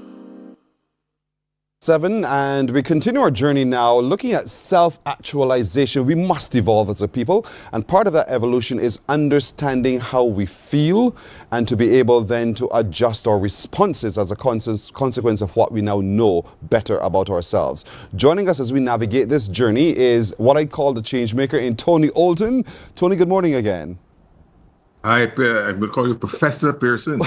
7, and we continue our journey now looking at self-actualization. We must evolve as a people, and part of that evolution is understanding how we feel and to be able then to adjust our responses as a consequence of what we now know better about ourselves. Joining us as we navigate this journey is what I call the change maker in Tony Olton. Tony, good morning again. I will call you Professor Pearson.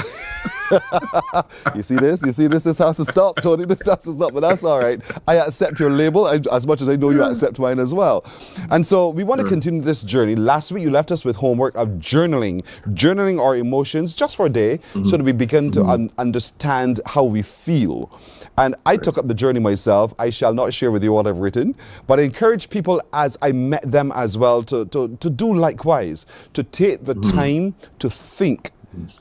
You see this? This has to stop, Tony. This has to stop, but that's all right. I accept your label as much as I know you accept mine as well. And so we want to continue this journey. Last week you left us with homework of journaling our emotions just for a day, so that we begin to understand how we feel. And I took up the journey myself. I shall not share with you what I've written, but I encourage people as I met them as well to do likewise, to take the time to think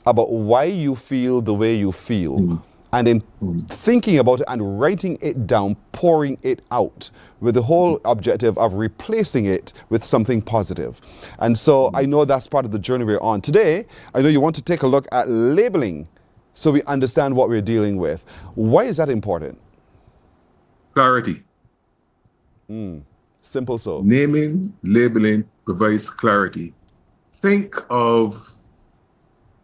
about why you feel the way you feel. And in thinking about it and writing it down, pouring it out with the whole objective of replacing it with something positive. And so I know that's part of the journey we're on. Today, I know you want to take a look at labeling so we understand what we're dealing with. Why is that important? Clarity. Simple so. Naming, labeling provides clarity. Think of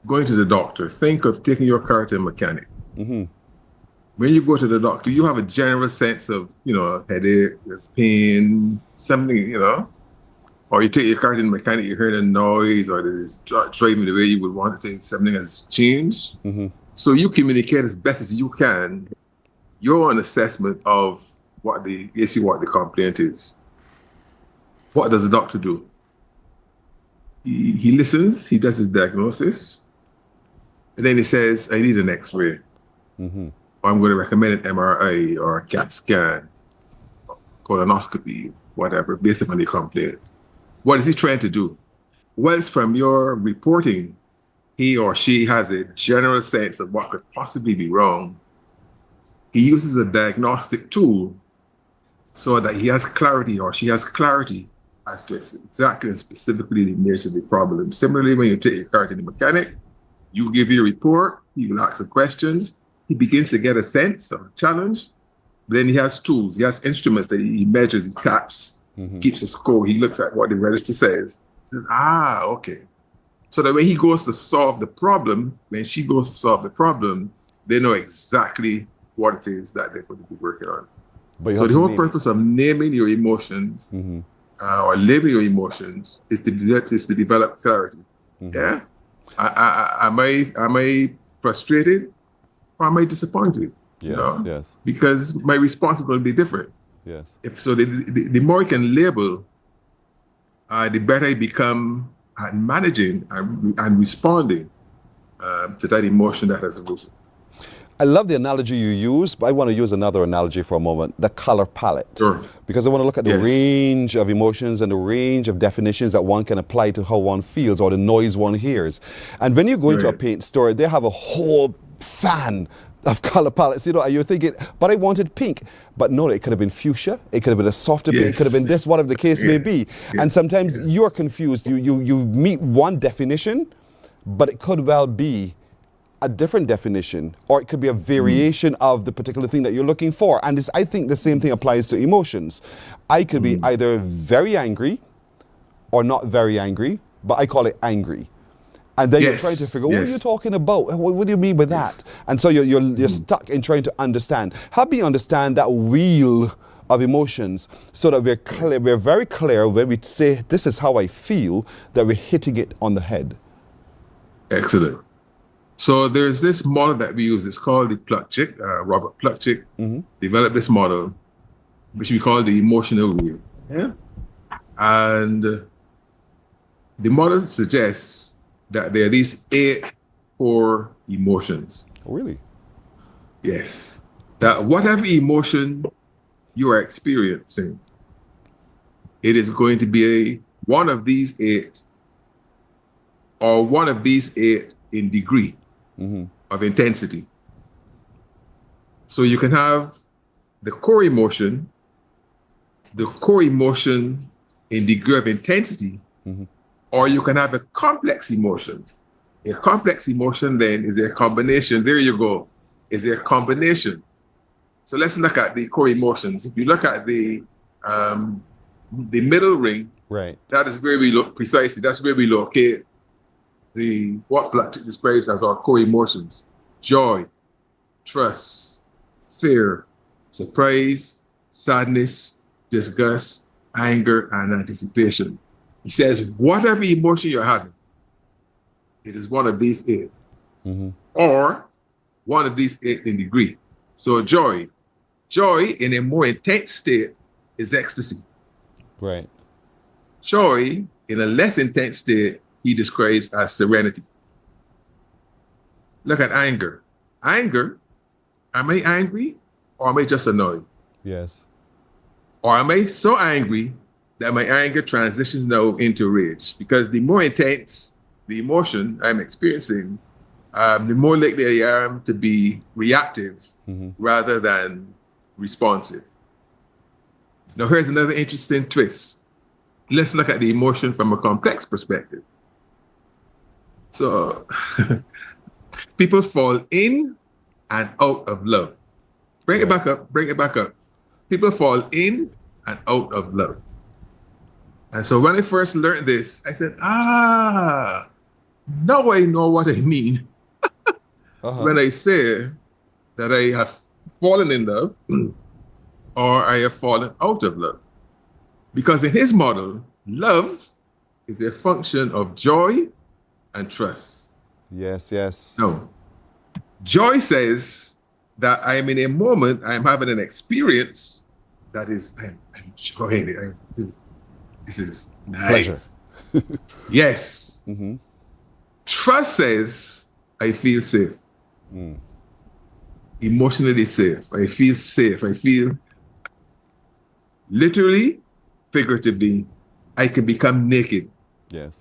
going to the doctor. Think of taking your car to a mechanic. When you go to the doctor, you have a general sense of, headache, pain, something, or you take your car to the mechanic, you hear a noise, or it's driving the way you would want to think something has changed. So you communicate as best as you can your own assessment of what the issue, what the complaint is. What does the doctor do? He listens, he does his diagnosis, and then he says, I need an X-ray. Or I'm going to recommend an MRI or a CAT scan, colonoscopy, whatever, based upon the complaint. What is he trying to do? Well, from your reporting, he or she has a general sense of what could possibly be wrong, he uses a diagnostic tool so that he has clarity or she has clarity as to exactly and specifically the nature of the problem. Similarly, when you take your car to the mechanic, you give your report, he will ask some questions, he begins to get a sense of a challenge. Then he has tools, he has instruments that he measures, he taps, keeps a score, he looks at what the register says. He says, okay. So that when he goes to solve the problem, when she goes to solve the problem, they know exactly what it is that they're going to be working on. So the whole purpose of naming your emotions or labeling your emotions is to develop clarity. Yeah? Am I frustrated or am I disappointed? Yes, yes. Because my response is going to be different. Yes. The more you can label, the better you become at managing and responding to that emotion that has arisen. I love the analogy you use, but I want to use another analogy for a moment, the color palette. Sure. Because I want to look at the range of emotions and the range of definitions that one can apply to how one feels or the noise one hears. And when you go into a paint store, they have a whole fan of color palettes, and you're thinking, but I wanted pink. But no, it could have been fuchsia, it could have been a softer pink, it could have been this, whatever the case may be. And sometimes you're confused. You meet one definition, but it could well be a different definition, or it could be a variation of the particular thing that you're looking for. And I think the same thing applies to emotions. I could be either very angry or not very angry, but I call it angry. And then you're trying to figure, what are you talking about? What do you mean by that? And so you're stuck in trying to understand. Help me understand that wheel of emotions so that we're very clear when we say, this is how I feel, that we're hitting it on the head. Excellent. So there's this model that we use. It's called the Plutchik. Robert Plutchik developed this model, which we call the emotional wheel. Yeah. And the model suggests that there are these 8 core emotions. Oh, really? Yes. That whatever emotion you are experiencing, it is going to be one of these 8 or one of these 8 in degree of intensity. So you can have the core emotion in degree of intensity, or you can have a complex emotion. A complex emotion then is a combination. There you go. Is a combination. So let's look at the core emotions. If you look at the middle ring, that is where we look precisely. That's where we locate what Plutchik describes as our core emotions: joy, trust, fear, surprise, sadness, disgust, anger, and anticipation. He says, whatever emotion you're having, it is one of these 8, or one of these 8 in degree. So joy in a more intense state is ecstasy. Right. Joy in a less intense state he describes as serenity. Look at anger. Anger, am I angry or am I just annoyed? Yes. Or am I so angry that my anger transitions now into rage? Because the more intense the emotion I'm experiencing, the more likely I am to be reactive rather than responsive. Now here's another interesting twist. Let's look at the emotion from a complex perspective. So people fall in and out of love. Bring it back up. People fall in and out of love. And so when I first learned this, I said, now I know what I mean when I say that I have fallen in love or I have fallen out of love. Because in his model, love is a function of joy and trust. Yes, yes. No. Joy says that I'm in a moment, I'm having an experience that is, I'm enjoying it. This is nice. Yes. Trust says, I feel safe. Emotionally safe. I feel safe. I feel literally, figuratively, I can become naked. Yes.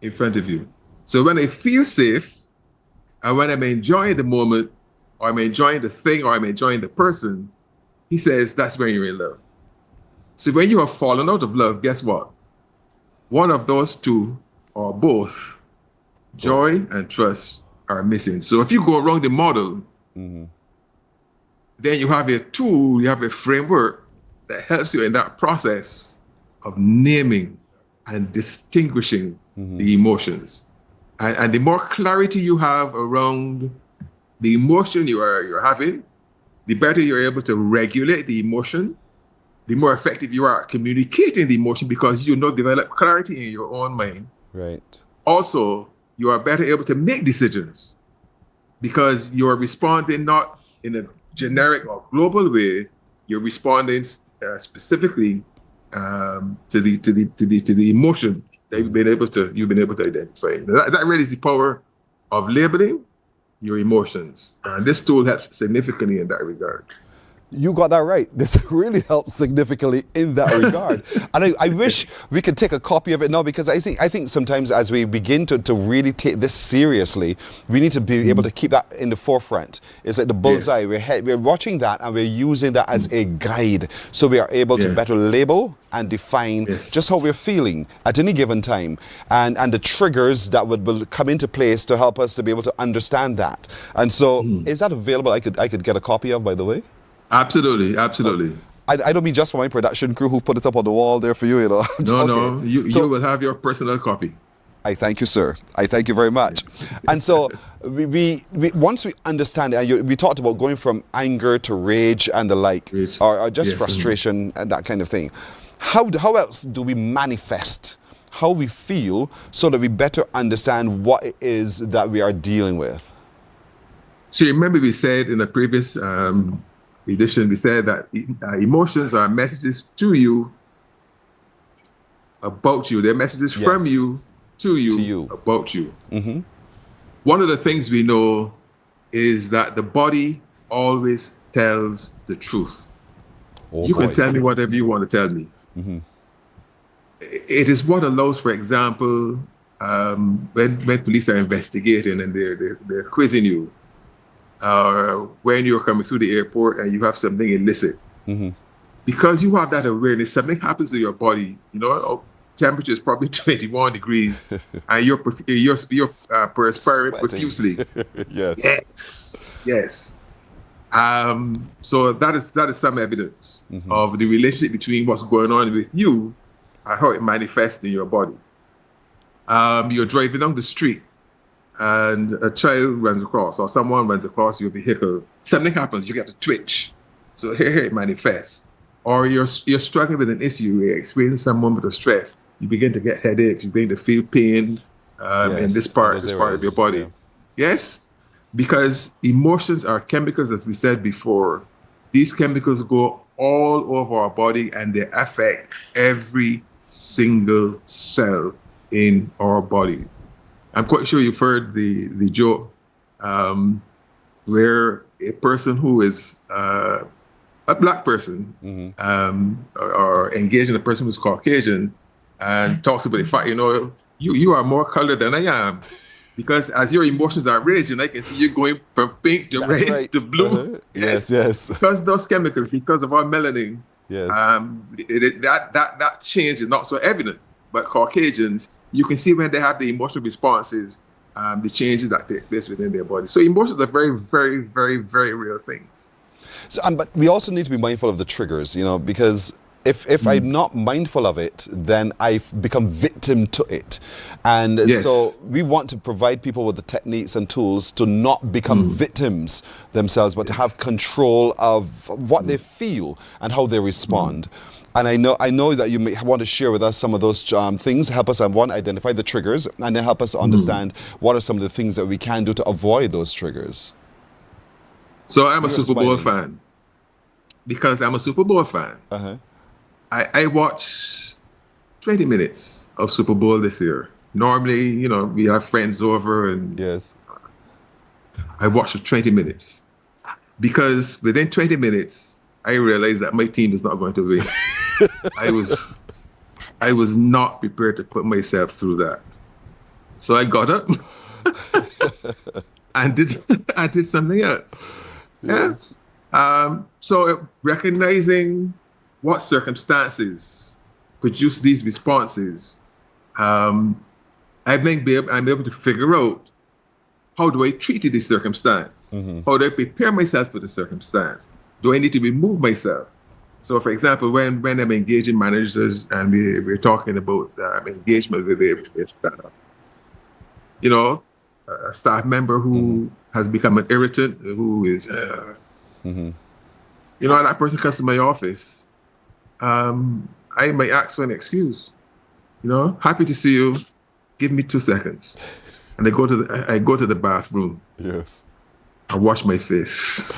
In front of you. So when I feel safe, and when I'm enjoying the moment, or I'm enjoying the thing, or I'm enjoying the person, he says that's when you're in love. So when you have fallen out of love, guess what? One of those two, or both, joy and trust, are missing. So if you go around the model, then you have a tool, you have a framework that helps you in that process of naming and distinguishing the emotions. And the more clarity you have around the emotion you're having, the better you're able to regulate the emotion, the more effective you are at communicating the emotion, because you develop clarity in your own mind. Right. Also, you are better able to make decisions because you're responding not in a generic or global way. You're responding specifically to the emotion that you've been able to identify. That really is the power of labeling your emotions, and this tool helps significantly in that regard. You got that right. This really helps significantly in that regard. And I wish we could take a copy of it now, because I think sometimes as we begin to really take this seriously, we need to be able to keep that in the forefront. It's like the bullseye. Yes. We're watching that and we're using that as a guide, so we are able to better label and define just how we're feeling at any given time, and the triggers that will come into place to help us to be able to understand that. And so is that available? I could get a copy of, by the way? Absolutely, absolutely. I don't mean just for my production crew who put it up on the wall there for you, you know. No, you will have your personal copy. I thank you, sir. I thank you very much. And so we once we understand it, and we talked about going from anger to rage and the like, or just frustration and that kind of thing. How else do we manifest how we feel so that we better understand what it is that we are dealing with? So remember we said in a previous edition, we said that emotions are messages to you about you. They're messages from you to you about you. One of the things we know is that the body always tells the truth. You can tell me whatever you want to tell me. It is what allows, for example, when police are investigating and they're quizzing you, when you're coming through the airport and you have something illicit, because you have that awareness, something happens to your body. Temperature is probably 21 degrees, and you're perspiring profusely. Yes. So that is some evidence of the relationship between what's going on with you and how it manifests in your body. You're driving down the street, and a child runs across, or someone runs across your vehicle. Something happens, you get to twitch. So here it manifests. Or you're struggling with an issue, you're experiencing some moment of stress. You begin to get headaches, you begin to feel pain in this part of your body. Yes, because emotions are chemicals, as we said before. These chemicals go all over our body and they affect every single cell in our body. I'm quite sure you've heard the joke where a person who is a black person or engaged in a person who's Caucasian and talks about the fact, you are more colored than I am. Because as your emotions are raging, I can see you going from pink to red to blue. Yes. Because those chemicals, because of our melanin, that change is not so evident. But Caucasians, you can see when they have the emotional responses, the changes that take place within their body. So emotions are very, very, very, very real things. So, but we also need to be mindful of the triggers, because if I'm not mindful of it, then I become victim to it. And so we want to provide people with the techniques and tools to not become victims themselves, but to have control of what they feel and how they respond. And I know that you may want to share with us some of those things, help us, identify the triggers, and then help us understand what are some of the things that we can do to avoid those triggers. So I'm a Super Bowl fan. Because I'm a Super Bowl fan, I watched 20 minutes of Super Bowl this year. Normally, we have friends over and I watched 20 minutes. Because within 20 minutes, I realized that my team is not going to win. I was not prepared to put myself through that. So I got up and did something else. Yes. So recognizing what circumstances produce these responses, I'm able to figure out how do I treat this circumstance? How do I prepare myself for the circumstance? Do I need to remove myself? So, for example, when I'm engaging managers and we're talking about engagement with a staff member who has become an irritant, who is, and that person comes to my office, I might ask for an excuse. Happy to see you. Give me 2 seconds. And I go to the bathroom. Yes. I wash my face.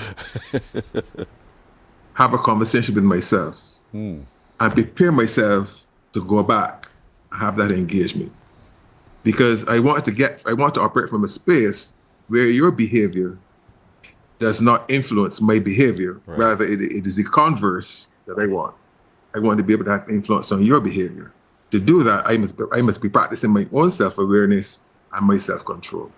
Have a conversation with myself. And prepare myself to go back and have that engagement. Because I want to operate from a space where your behavior does not influence my behavior. Right. Rather, it is the converse that I want. I want to be able to have influence on your behavior. To do that, I must be practicing my own self-awareness and my self-control.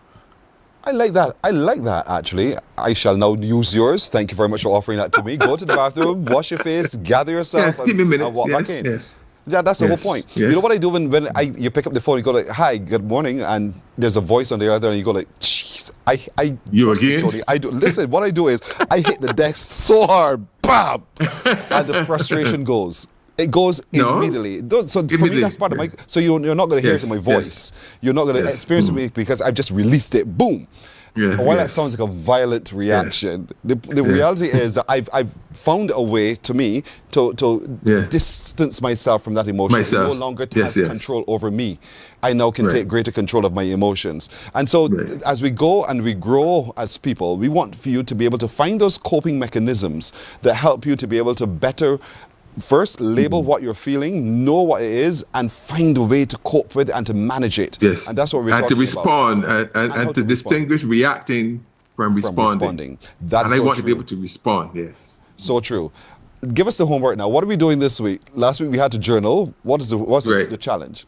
I like that, actually. I shall now use yours. Thank you very much for offering that to me. Go to the bathroom, wash your face, gather yourself, give me a minute. And walk back in. Yes. Yeah, that's the whole point. Yes. You know what I do when you pick up the phone, you go like, "Hi, good morning," and there's a voice on the other, and you go like, "Jeez, you again?" Tony, I do. Listen, what I do is I hit the desk so hard, bam, and the frustration goes. It goes immediately. So for me, that's part of my. So you're not going to hear it in my voice. You're not going to experience it because I've just released it. Boom. While that sounds like a violent reaction, the reality is that I've found a way to me to distance myself from that emotion. It no longer has control over me. I now can take greater control of my emotions. And so as we go and we grow as people, we want for you to be able to find those coping mechanisms that help you to be able to better first label what you're feeling, know what it is, and find a way to cope with it and to manage it. Yes. And that's what we're talking about. And to respond and to distinguish respond. Reacting from responding. That's and I so want true. to be able to respond, yes. So true. Give us the homework now. What are we doing this week? Last week we had to journal. What's the challenge?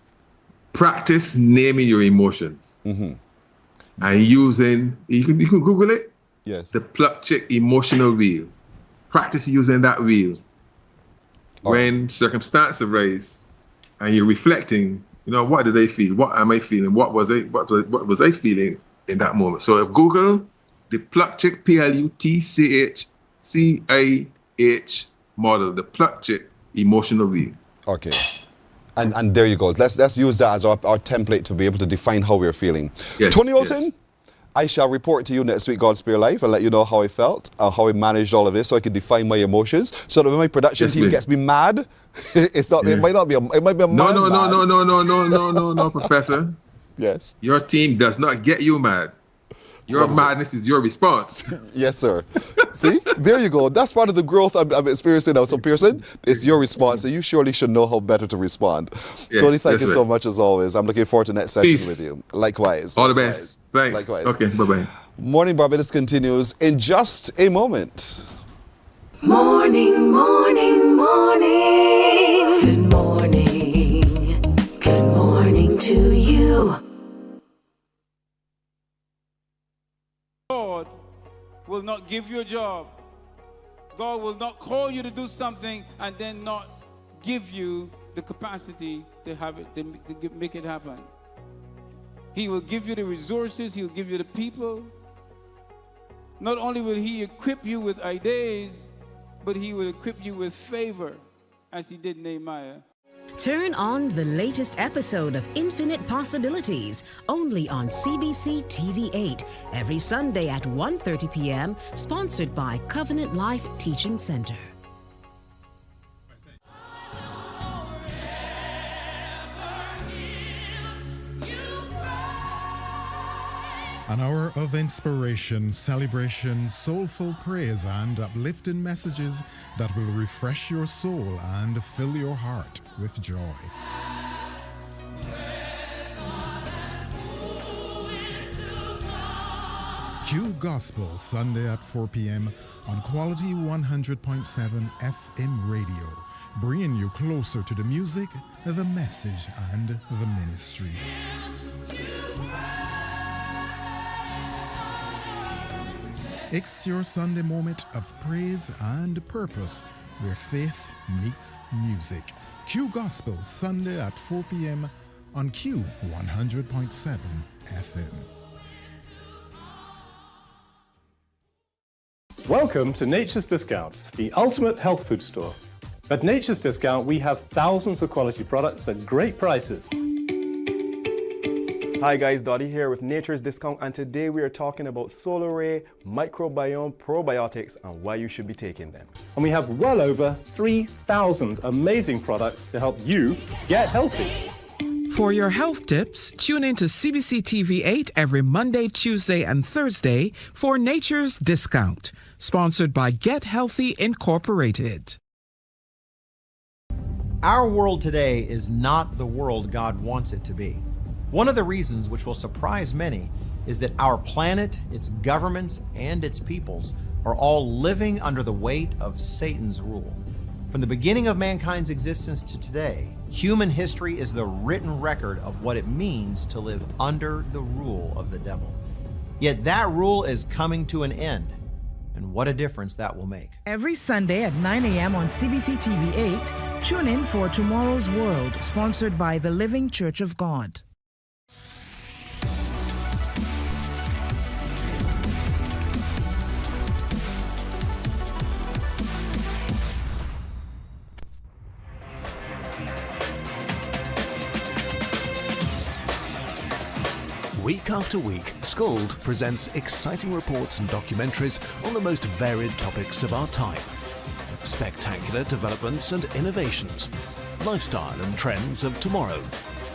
Practice naming your emotions. And using, you can Google it. Yes. The Plutchik emotional wheel. Practice using that wheel. When circumstances arise and you're reflecting, what did I feel? What am I feeling? What was I feeling in that moment? So Google the Plutchik, Plutchich model, the Plutchik emotional wheel. Okay. And there you go. Let's use that as our template to be able to define how we're feeling. Yes, Tony Olton, I shall report to you next week, God's Spare Life, and let you know how I felt, how I managed all of this, so I can define my emotions, so that when my production team gets me mad, it's not. It might be a mad. No, Professor. Yes. Your team does not get you mad. Your madness is your response. Yes, sir. See, there you go. That's part of the growth I'm experiencing now. So, Pearson, it's your response, and you surely should know how better to respond. Yes, Tony, thank you so much as always. I'm looking forward to next session with you. Likewise. All the best. Thanks. Likewise. Okay, bye-bye. Morning Barbados continues in just a moment. Morning, morning, morning. Good morning. Good morning to you. God will not give you a job. God will not call you to do something and then not give you the capacity to have it, to make it happen. He will give you the resources. He'll give you the people. Not only will he equip you with ideas, but he will equip you with favor, as he did Nehemiah. Turn on the latest episode of Infinite Possibilities, only on CBC TV8, every Sunday at 1:30 p.m., sponsored by Covenant Life Teaching Center. An hour of inspiration, celebration, soulful praise, and uplifting messages that will refresh your soul and fill your heart with joy. Q Gospel, Sunday at 4 p.m. on Quality 100.7 FM radio. bringing you closer to the music, the message, and the ministry. It's your Sunday moment of praise and purpose, where faith meets music. Q Gospel, Sunday at 4 p.m. on Q 100.7 FM. Welcome to Nature's Discount, the ultimate health food store. At Nature's Discount, we have thousands of quality products at great prices. Hi guys, Dottie here with Nature's Discount, and today we are talking about Solar Ray, microbiome, probiotics, and why you should be taking them. And we have well over 3,000 amazing products to help you get healthy. For your health tips, tune in to CBC TV 8 every Monday, Tuesday, and Thursday for Nature's Discount, sponsored by Get Healthy Incorporated. Our world today is not the world God wants it to be. One of the reasons which will surprise many is that our planet, its governments, and its peoples are all living under the weight of Satan's rule. From the beginning of mankind's existence to today, human history is the written record of what it means to live under the rule of the devil. Yet that rule is coming to an end, and what a difference that will make. Every Sunday at 9 a.m. on CBC TV 8, tune in for Tomorrow's World, sponsored by the Living Church of God. Week after week, Scold presents exciting reports and documentaries on the most varied topics of our time. Spectacular developments and innovations, lifestyle and trends of tomorrow,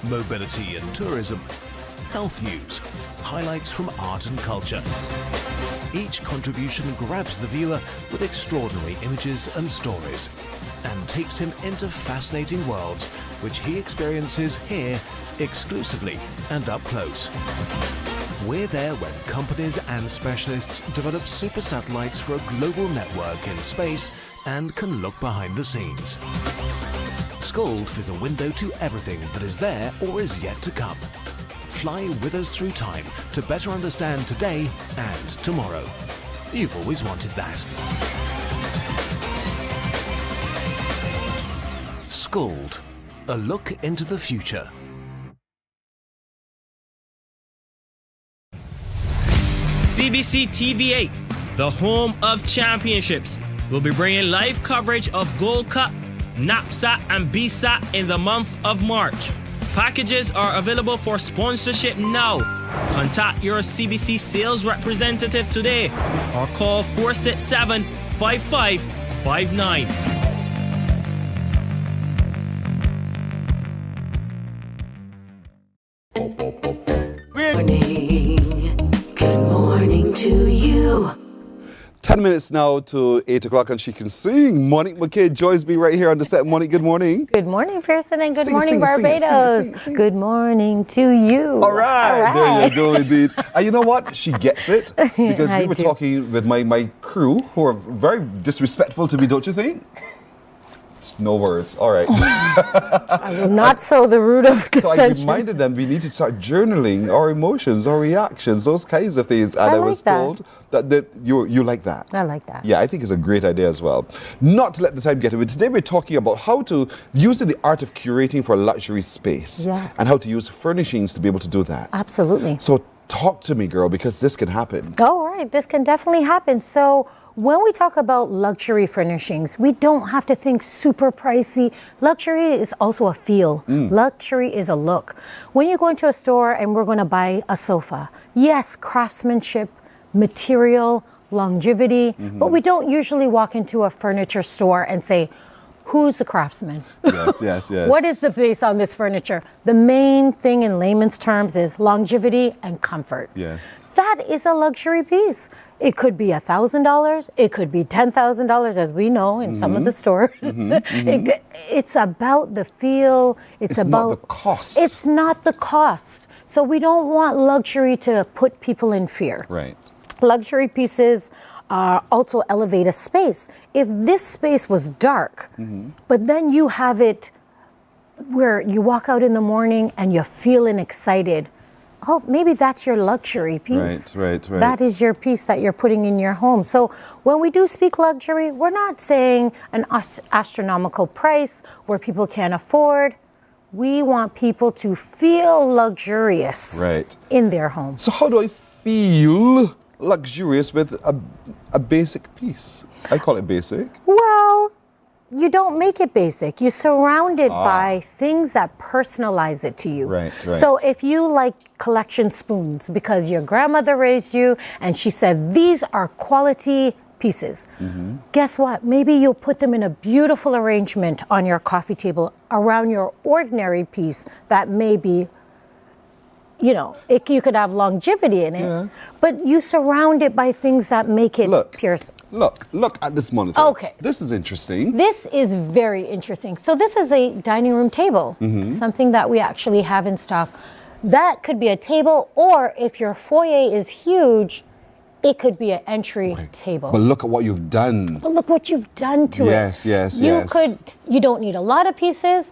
mobility and tourism, health news, highlights from art and culture. Each contribution grabs the viewer with extraordinary images and stories and takes him into fascinating worlds which he experiences here exclusively and up close. We're there when companies and specialists develop super satellites for a global network in space and can look behind the scenes. Scold is a window to everything that is there or is yet to come. Fly with us through time to better understand today and tomorrow. You've always wanted that. Scold, a look into the future. CBC TV 8, the home of championships, will be bringing live coverage of Gold Cup, NAPSAT, and BSAT in the month of March. Packages are available for sponsorship now. Contact your CBC sales representative today or call 467-5559. Good morning to you. 10 minutes now to 8 o'clock, and she can sing. Monique McKay joins me right here on the set. Monique, good morning. Good morning, Pearson, and good Sing, morning, sing, Barbados. sing. Good morning to you. All right. There you go, indeed. And you know what? She gets it, because we were talking with my crew, who are very disrespectful to me, don't you think? No words. All right. I will not sow the root of dissension. So I reminded them we need to start journaling our emotions, our reactions, those kinds of things. And I was told that you like that. I like that. Yeah, I think it's a great idea as well. Not to let the time get away. Today we're talking about how to use the art of curating for a luxury space. Yes. And how to use furnishings to be able to do that. Absolutely. So talk to me, girl, because this can happen. All right, this can definitely happen. So when we talk about luxury furnishings, we don't have to think super pricey. Luxury is also a feel. Luxury is a look. When you go into a store and we're going to buy a sofa, yes, craftsmanship, material, longevity, but we don't usually walk into a furniture store and say, who's the craftsman? Yes. What is the base on this furniture? The main thing in layman's terms is longevity and comfort. Yes. That is a luxury piece. It could be $1,000. It could be $10,000, as we know in some of the stores. It's about the feel. It's about not the cost. It's not the cost. So we don't want luxury to put people in fear. Right. Luxury pieces also elevate a space. If this space was dark, but then you have it where you walk out in the morning and you're feeling excited, oh, maybe that's your luxury piece. Right. That is your piece that you're putting in your home. So when we do speak luxury, we're not saying an astronomical price where people can't afford. We want people to feel luxurious in their home. So how do I feel luxurious with a basic piece? I call it basic. Well, you don't make it basic. You surround it by things that personalize it to you. Right. So if you like collection spoons because your grandmother raised you and she said these are quality pieces, guess what? Maybe you'll put them in a beautiful arrangement on your coffee table around your ordinary piece that may be, you could have longevity in it, but you surround it by things that make it pierce. Look at this monitor. Okay. This is interesting. This is very interesting. So this is a dining room table, something that we actually have in stock. That could be a table, or if your foyer is huge, it could be an entry table. But look at what you've done. But look what you've done to it. Yes. You don't need a lot of pieces,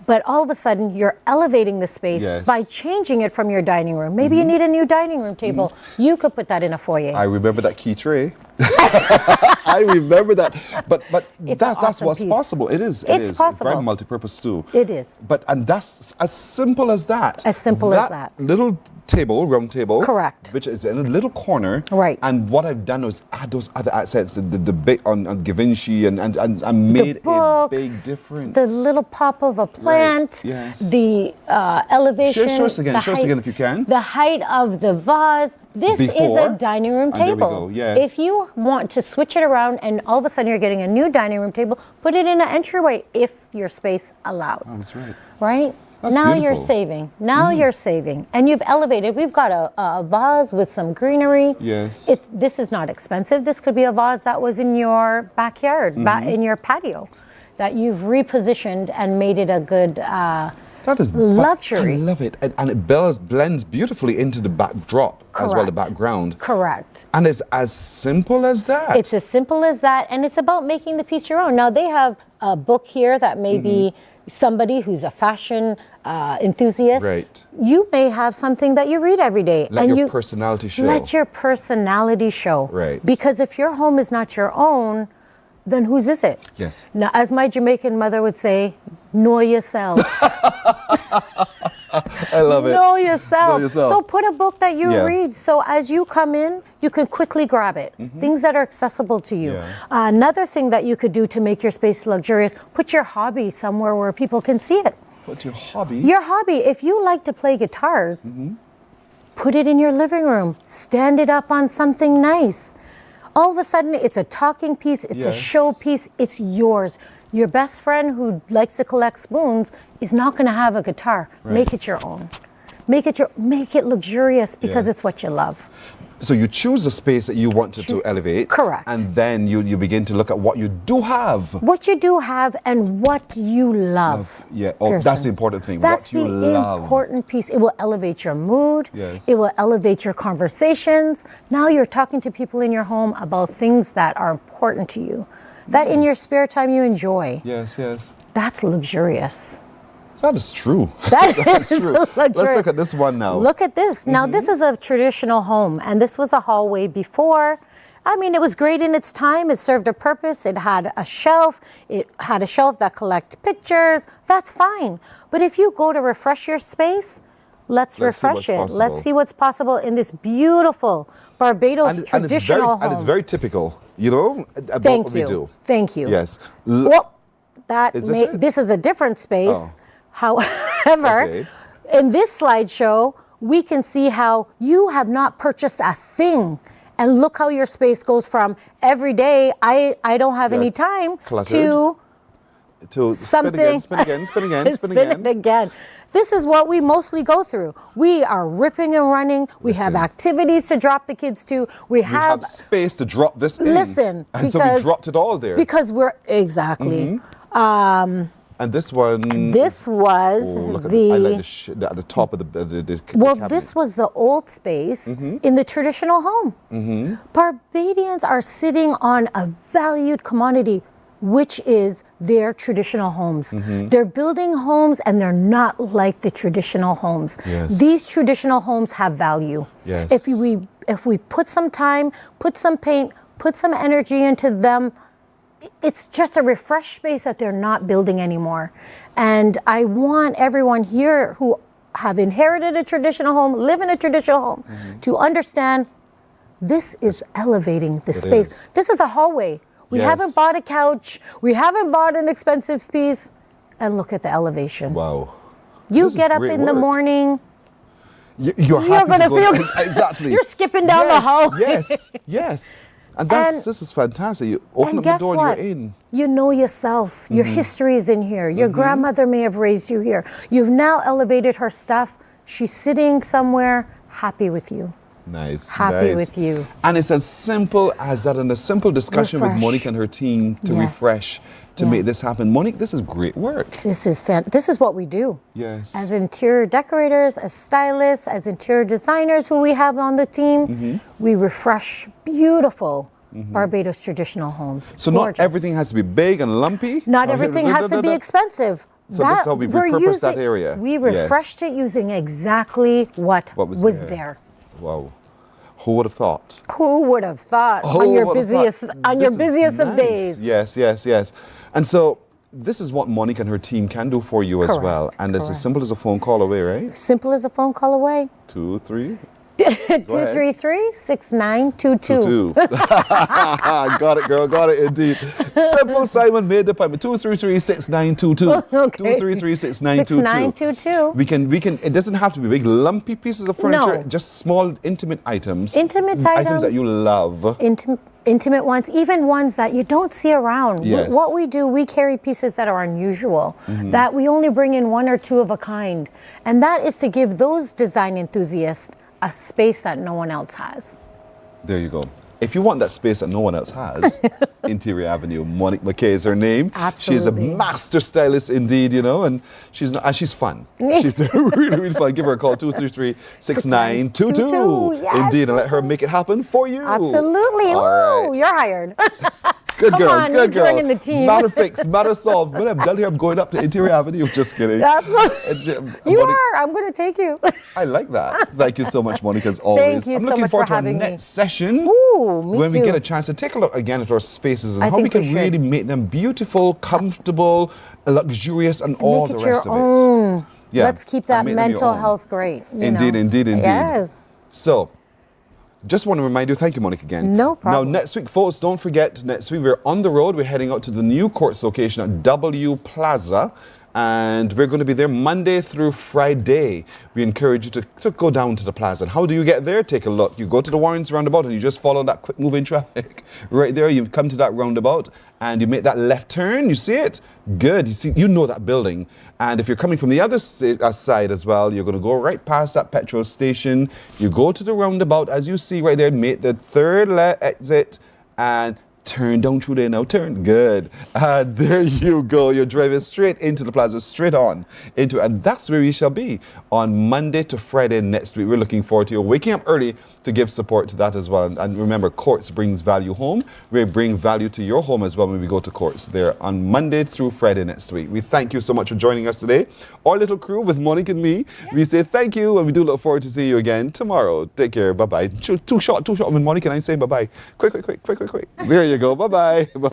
but all of a sudden you're elevating the space by changing it from your dining room. Maybe you need a new dining room table. You could put that in a foyer. I remember that key tray. I remember that. But that's awesome what's piece. possible. It's possible. It's very multi-purpose too. It is. And that's as simple as that. As simple as that. Little table, round table. Correct. Which is in a little corner. Right. And what I've done is add those other accents, the bit on Givenchy and made books, a big difference. The little pop of a plant. Yes. The elevation. Show us again if you can. The height of the vase. This is a dining room table. There we go. Yes. If you want to switch it around and all of a sudden you're getting a new dining room table, put it in an entryway if your space allows. That's right. Right? That's now beautiful. you're saving. Now you're saving. And you've elevated. We've got a vase with some greenery. Yes. This is not expensive. This could be a vase that was in your backyard, in your patio, that you've repositioned and made it a good that is luxury. I love it. And it blends beautifully into the backdrop as well, the background. Correct. And it's as simple as that. It's as simple as that. And it's about making the piece your own. Now, they have a book here that may be somebody who's a fashion enthusiast. Right. You may have something that you read every day. Let your personality show. Let your personality show. Right. Because if your home is not your own, then whose is it? Yes. Now, as my Jamaican mother would say, know yourself. I love it. Know yourself. Know yourself. So put a book that you read. So as you come in, you can quickly grab it. Things that are accessible to you. Another thing that you could do to make your space luxurious, put your hobby somewhere where people can see it. What's your hobby? Your hobby. If you like to play guitars, put it in your living room. Stand it up on something nice. All of a sudden, it's a talking piece, it's a show piece, it's yours. Your best friend who likes to collect spoons is not going to have a guitar. Right. Make it your own. Make it luxurious because it's what you love. So you choose a space that you want to elevate. Correct. And then you begin to look at what you do have. What you do have and what you love. Yeah, that's the important thing. That's what you the love. important piece. It will elevate your mood. Yes. It will elevate your conversations. Now you're talking to people in your home about things that are important to you, that in your spare time you enjoy. Yes. That's luxurious. That is true. That is true. luxurious. Let's look at this one now. Look at this. Now, this is a traditional home, and this was a hallway before. I mean, it was great in its time. It served a purpose. It had a shelf. It had a shelf that collected pictures. That's fine. But if you go to refresh your space, let's refresh it. Possible. Let's see what's possible in this beautiful Barbados traditional home. And it's very typical, about Thank what you. we do. Thank you. Yes. Well, this is a different space. Oh. However, in this slideshow, we can see how you have not purchased a thing. And look how your space goes from every day, I don't have any time, cluttered, to something. Spin again. It again. This is what we mostly go through. We are ripping and running. We have activities to drop the kids to. We have space to drop this in. Listen. And so we dropped it all there. Because we're, exactly. And this one. This was look at the. I like at the top of the well, cabinet. this was the old space in the traditional home. Barbadians are sitting on a valued commodity, which is their traditional homes. They're building homes and they're not like the traditional homes. Yes. These traditional homes have value. Yes. If we put some time, put some paint, put some energy into them, it's just a refreshed space that they're not building anymore. And I want everyone here who have inherited a traditional home, live in a traditional home, to understand this is elevating the space. Is. This is a hallway. We haven't bought a couch. We haven't bought an expensive piece. And look at the elevation. Wow. You get up in the morning. You're going to feel exactly. You're skipping down the hall. Yes, yes. And this is fantastic. You open up the door and you're in. You know yourself. Your history is in here. Your grandmother may have raised you here. You've now elevated her stuff. She's sitting somewhere happy with you. Nice. Happy with you. And it's as simple as that, and a simple discussion with Monique and her team to refresh, to make this happen. Monique, this is great work. This is what we do. Yes. As interior decorators, as stylists, as interior designers who we have on the team, we refresh beautiful Barbados traditional homes. It's so gorgeous. not everything has to be big and lumpy? Not everything has to be expensive. So this is how we repurpose that area. We refreshed it using exactly what was there. Wow. Who would have thought? Who would have thought on your busiest of days? Yes, yes, yes. And so this is what Monique and her team can do for you as well. And it's as simple as a phone call away, right? Simple as a phone call away. 2, 3. 233-6922. Got it, girl. Got it, indeed. Simple Simon made the payment. 233-6922. Okay. 233-6922. We can. It doesn't have to be big, lumpy pieces of furniture. No. Just small, intimate items. Intimate items that you love. Intimate ones, even ones that you don't see around. Yes. What we do, we carry pieces that are unusual, that we only bring in one or two of a kind. And that is to give those design enthusiasts a space that no one else has. There you go. If you want that space that no one else has, Interior Avenue, Monique McKay is her name. Absolutely. She's a master stylist indeed, you know, and she's fun. She's really, really fun. Give her a call, 233-6922. Yes. Indeed, and let her make it happen for you. Absolutely. All Ooh, right. you're hired. Good Come girl, on, good you're girl. joining the team. Matter fixed, matter solved. When I'm done here, I'm going up to Interior Avenue. Just kidding. You are. I'm going to take you. I like that. Thank you so much, Monica, as always. Thank you I'm so looking much forward for to our having me. next session. Ooh, me when too. we get a chance to take a look again at our spaces and I how we think can we should. really make them beautiful, comfortable, luxurious, and all the Make it rest your of it. own. Yeah, Let's keep that and make them your mental own. health great. Indeed, indeed, indeed. Yes. So, just want to remind you, thank you, Monique, again. No problem. Now, next week, folks, don't forget, next week we're on the road. We're heading out to the new courts location at W Plaza. And we're going to be there Monday through Friday. We encourage you to go down to the plaza. And how do you get there? Take a look. You go to the Warrens roundabout and you just follow that quick moving traffic. Right there, you come to that roundabout and you make that left turn. You see it? Good. You know that building. And if you're coming from the other side as well, you're going to go right past that petrol station. You go to the roundabout, as you see right there, make the third exit and turn down through there now. Turn. Good. And there you go. You're driving straight into the plaza, straight on into, and that's where we shall be on Monday to Friday next week. We're looking forward to you waking up early to give support to that as well. And remember, Courts brings value home. We bring value to your home as well when we go to Courts there on Monday through Friday next week. We thank you so much for joining us today. Our little crew with Monique and me, we say thank you, and we do look forward to seeing you again tomorrow. Take care. Bye-bye. Too short when Monique and I say bye-bye. Quick. There you go. Bye-bye.